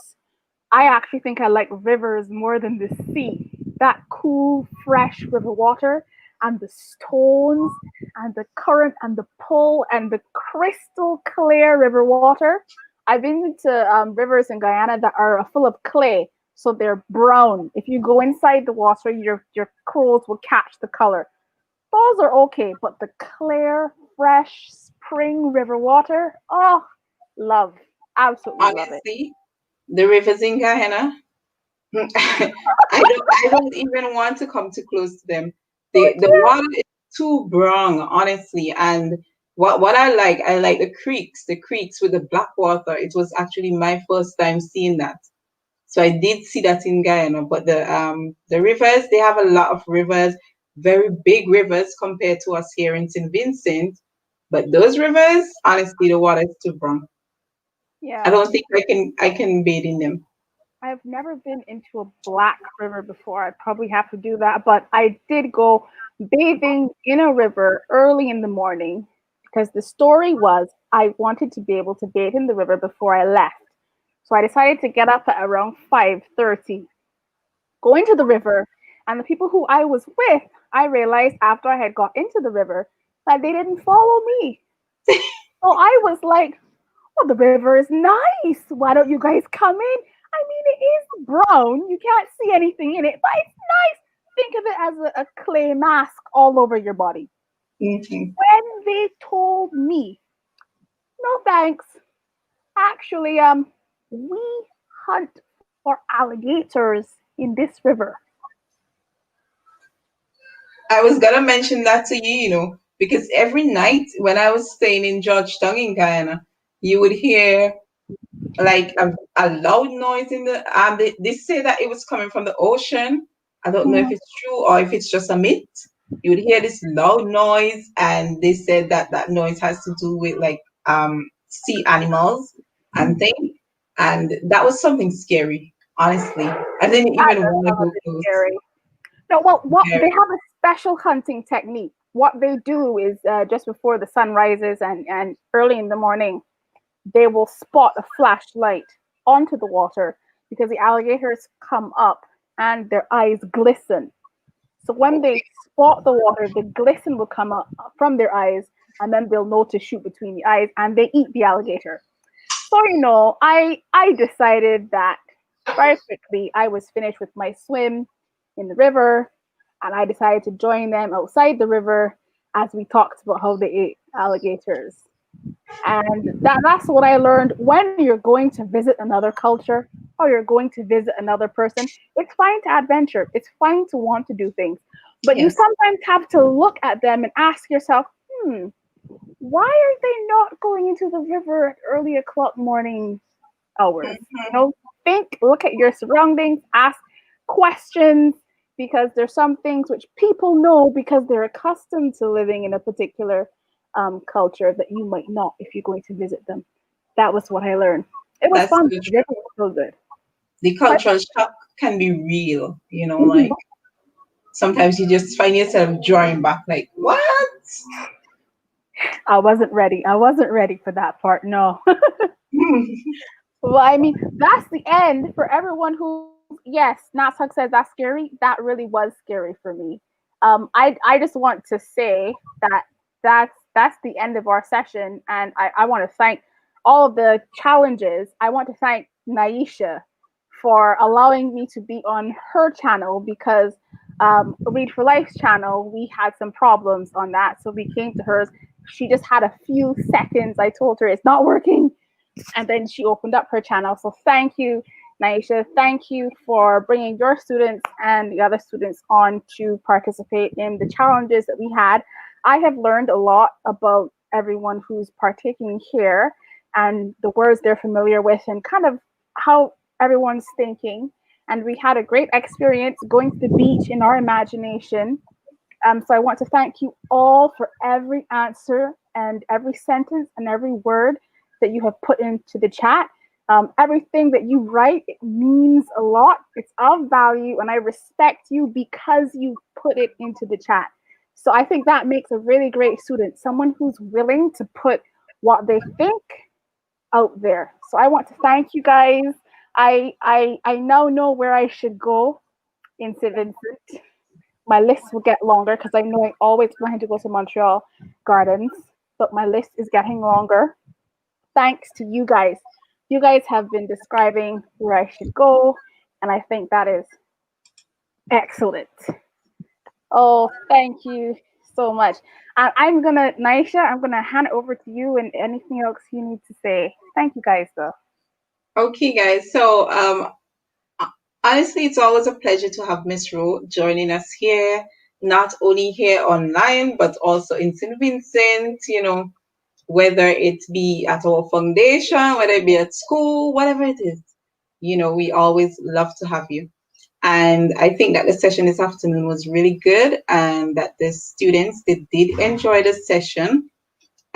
I actually think I like rivers more than the sea. That cool, fresh river water and the stones and the current and the pull and the crystal clear river water. I've been to rivers in Guyana that are full of clay, so they're brown. If you go inside the water, your clothes will catch the color. Those are okay, but the clear, fresh spring river water, oh, love, absolutely love it. Honestly, the rivers in Guyana, I don't even want to come too close to them. The water is too brown, honestly. And what I like the creeks with the black water. It was actually my first time seeing that. So I did see that in Guyana, but the rivers, they have a lot of rivers, very big rivers compared to us here in St. Vincent. But those rivers, honestly, the water is too brown. I Yeah. don't think I can bathe in them. I've never been into a black river before. I probably have to do that, but I did go bathing in a river early in the morning because the story was I wanted to be able to bathe in the river before I left. So I decided to get up at around 5:30, go into the river, and the people who I was with, I realized after I had got into the river that they didn't follow me. So I was like, well, the river is nice. Why don't you guys come in? I mean, it is brown. You can't see anything in it, but it's nice. Think of it as a clay mask all over your body. Hmm. When they told me, no thanks. Actually, we hunt for alligators in this river. I was gonna mention that to you, because every night when I was staying in Georgetown in Guyana, you would hear like a loud noise in the they say that it was coming from the ocean. I don't know if Mm, it's true or if it's just a myth. You would hear this loud noise, and they said that that noise has to do with like sea animals and things, and that was something scary. Honestly, I didn't that even does want to sound a go bit close. scary. No, well, what they Very. have a special hunting technique. What they do is just before the sun rises and early in the morning, they will spot a flashlight onto the water because the alligators come up and their eyes glisten. So when they spot the water, the glisten will come up from their eyes, and then they'll know to shoot between the eyes, and they eat the alligator. So I decided that very quickly I was finished with my swim in the river, and I decided to join them outside the river as we talked about how they ate alligators. And that's what I learned. When you're going to visit another culture or you're going to visit another person, it's fine to adventure. It's fine to want to do things. But you Yes. sometimes have to look at them and ask yourself, why are they not going into the river at early o'clock morning hours? Think, look at your surroundings, ask questions, because there's some things which people know because they're accustomed to living in a particular culture that you might not if you're going to visit them. That was what I learned. It was That's fun. the It truth. was so good. The But cultural shock can be real, mhm, like sometimes you just find yourself drawing back, like, what? I wasn't ready. I wasn't ready for that part. No. Hmm. Well, I mean, that's the end for everyone who, yes, Natz Hug says that's scary. That really was scary for me. I just want to say that that's the end of our session, and I want to thank all of the challenges. I want to thank Naisha for allowing me to be on her channel because Read for Life's channel, we had some problems on that, so we came to hers. She just had a few seconds. I told her it's not working, and then she opened up her channel. So thank you, Naisha. Thank you for bringing your students and the other students on to participate in the challenges that we had. I have learned a lot about everyone who's partaking here and the words they're familiar with and kind of how everyone's thinking. And we had a great experience going to the beach in our imagination. So I want to thank you all for every answer and every sentence and every word that you have put into the chat. Everything that you write, it means a lot. It's of value, and I respect you because you put it into the chat. So I think that makes a really great student, someone who's willing to put what they think out there. So I want to thank you guys. I now know where I should go in St. Vincent. My list will get longer because I know I always plan to go to Montreal Gardens, but my list is getting longer. Thanks to you guys. You guys have been describing where I should go, and I think that is excellent. Oh, thank you so much. I'm gonna, Naisha, I'm gonna hand it over to you and anything else you need to say. Thank you guys, though. Okay, guys. So, honestly, it's always a pleasure to have Miss Ro joining us here, not only here online, but also in St. Vincent, whether it be at our foundation, whether it be at school, whatever it is, we always love to have you. And I think that the session this afternoon was really good and that the students, they did enjoy the session.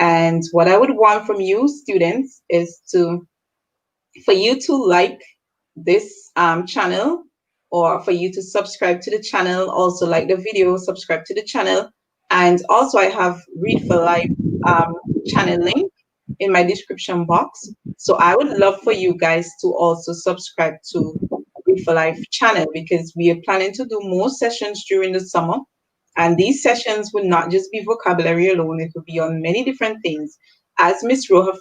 And what I would want from you students is for you to like this channel, or for you to subscribe to the channel, also like the video, subscribe to the channel. And also I have Read for Life channel link in my description box. So I would love for you guys to also subscribe to Read for Life channel, because we are planning to do more sessions during the summer. And these sessions will not just be vocabulary alone, it will be on many different things. As Miss Ro have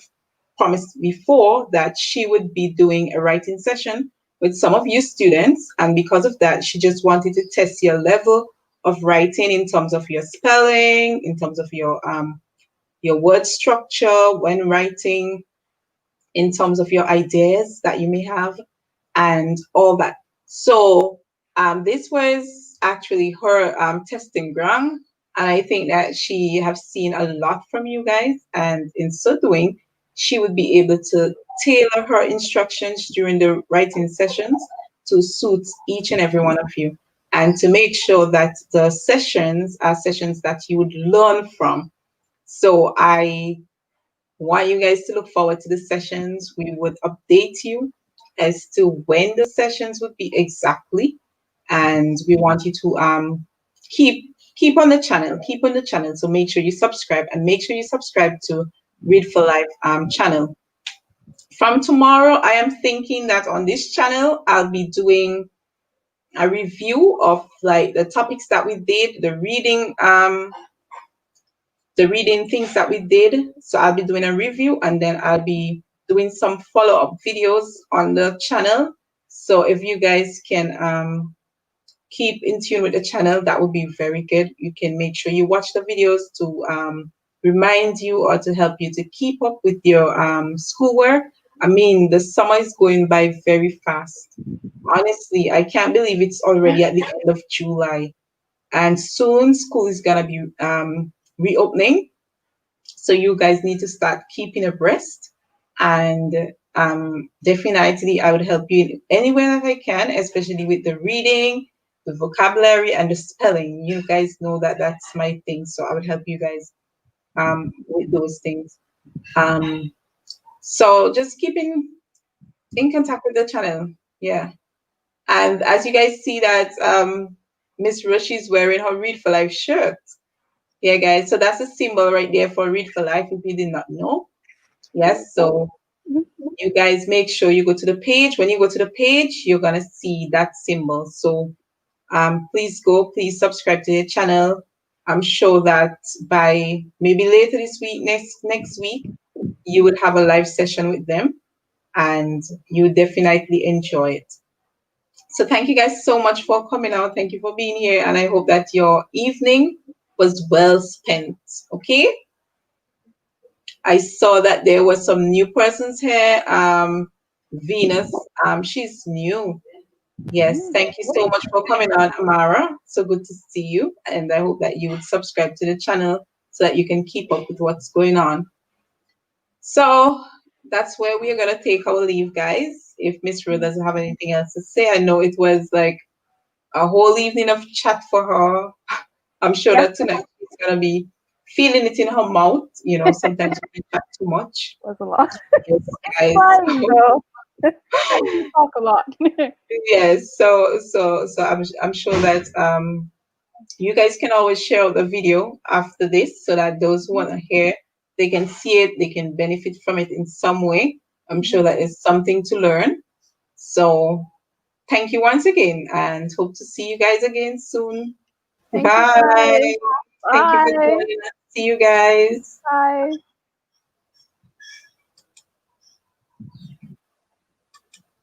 promised before, that she would be doing a writing session with some of you students. And because of that, she just wanted to test your level of writing in terms of your spelling, in terms of your word structure when writing, in terms of your ideas that you may have, and all that. So this was actually her testing ground, and I think that she have seen a lot from you guys, and in so doing, she would be able to tailor her instructions during the writing sessions to suit each and every one of you, and to make sure that the sessions are sessions that you would learn from. So I want you guys to look forward to the sessions. We would update you as to when the sessions would be exactly, and we want you to keep on the channel, keep on the channel. So make sure you subscribe, and make sure you subscribe to Read for Life channel. from tomorrow, I am thinking that on this channel, I'll be doing a review of like the topics that we did, the reading things that we did. So I'll be doing a review, and then I'll be doing some follow-up videos on the channel. So if you guys can keep in tune with the channel, that would be very good. You can make sure you watch the videos to remind you or to help you to keep up with your schoolwork. I mean, the summer is going by very fast. Honestly, I can't believe it's already at the end of July. And soon school is gonna be reopening. So you guys need to start keeping abreast. And definitely, I would help you in any way that I can, especially with the reading, the vocabulary, and the spelling. You guys know that that's my thing. So I would help you guys with those things. Um, so just keeping in contact with the channel. Yeah. And as you guys see that Miss Roshi is wearing her Read for Life shirt. Yeah, guys. So that's a symbol right there for Read for Life if you did not know. Yes. So you guys make sure you go to the page. When you go to the page, you're gonna see that symbol. So please subscribe to the channel. I'm sure that by maybe later this week, next week, you would have a live session with them and you would definitely enjoy it. So thank you guys so much for coming out. Thank you for being here. And I hope that your evening was well spent. Okay. I saw that there were some new persons here. Venus, she's new. Yes, thank you so much for coming on, Amara. So good to see you. And I hope that you would subscribe to the channel so that you can keep up with what's going on. So that's where we are going to take our leave, guys. If Miss Ro doesn't have anything else to say, I know it was like a whole evening of chat for her. I'm sure that tonight she's going to be feeling it in her mouth. You know, sometimes we chat too much. That's a lot. Yes, guys. Fine, though. I can talk a lot. Yes, so I'm sure that you guys can always share out the video after this so that those who want to hear, they can see it, they can benefit from it in some way. I'm sure that is something to learn. So thank you once again and hope to see you guys again soon. Thank you, Bye. guys. Thank you for Bye. joining us. See you guys. Bye.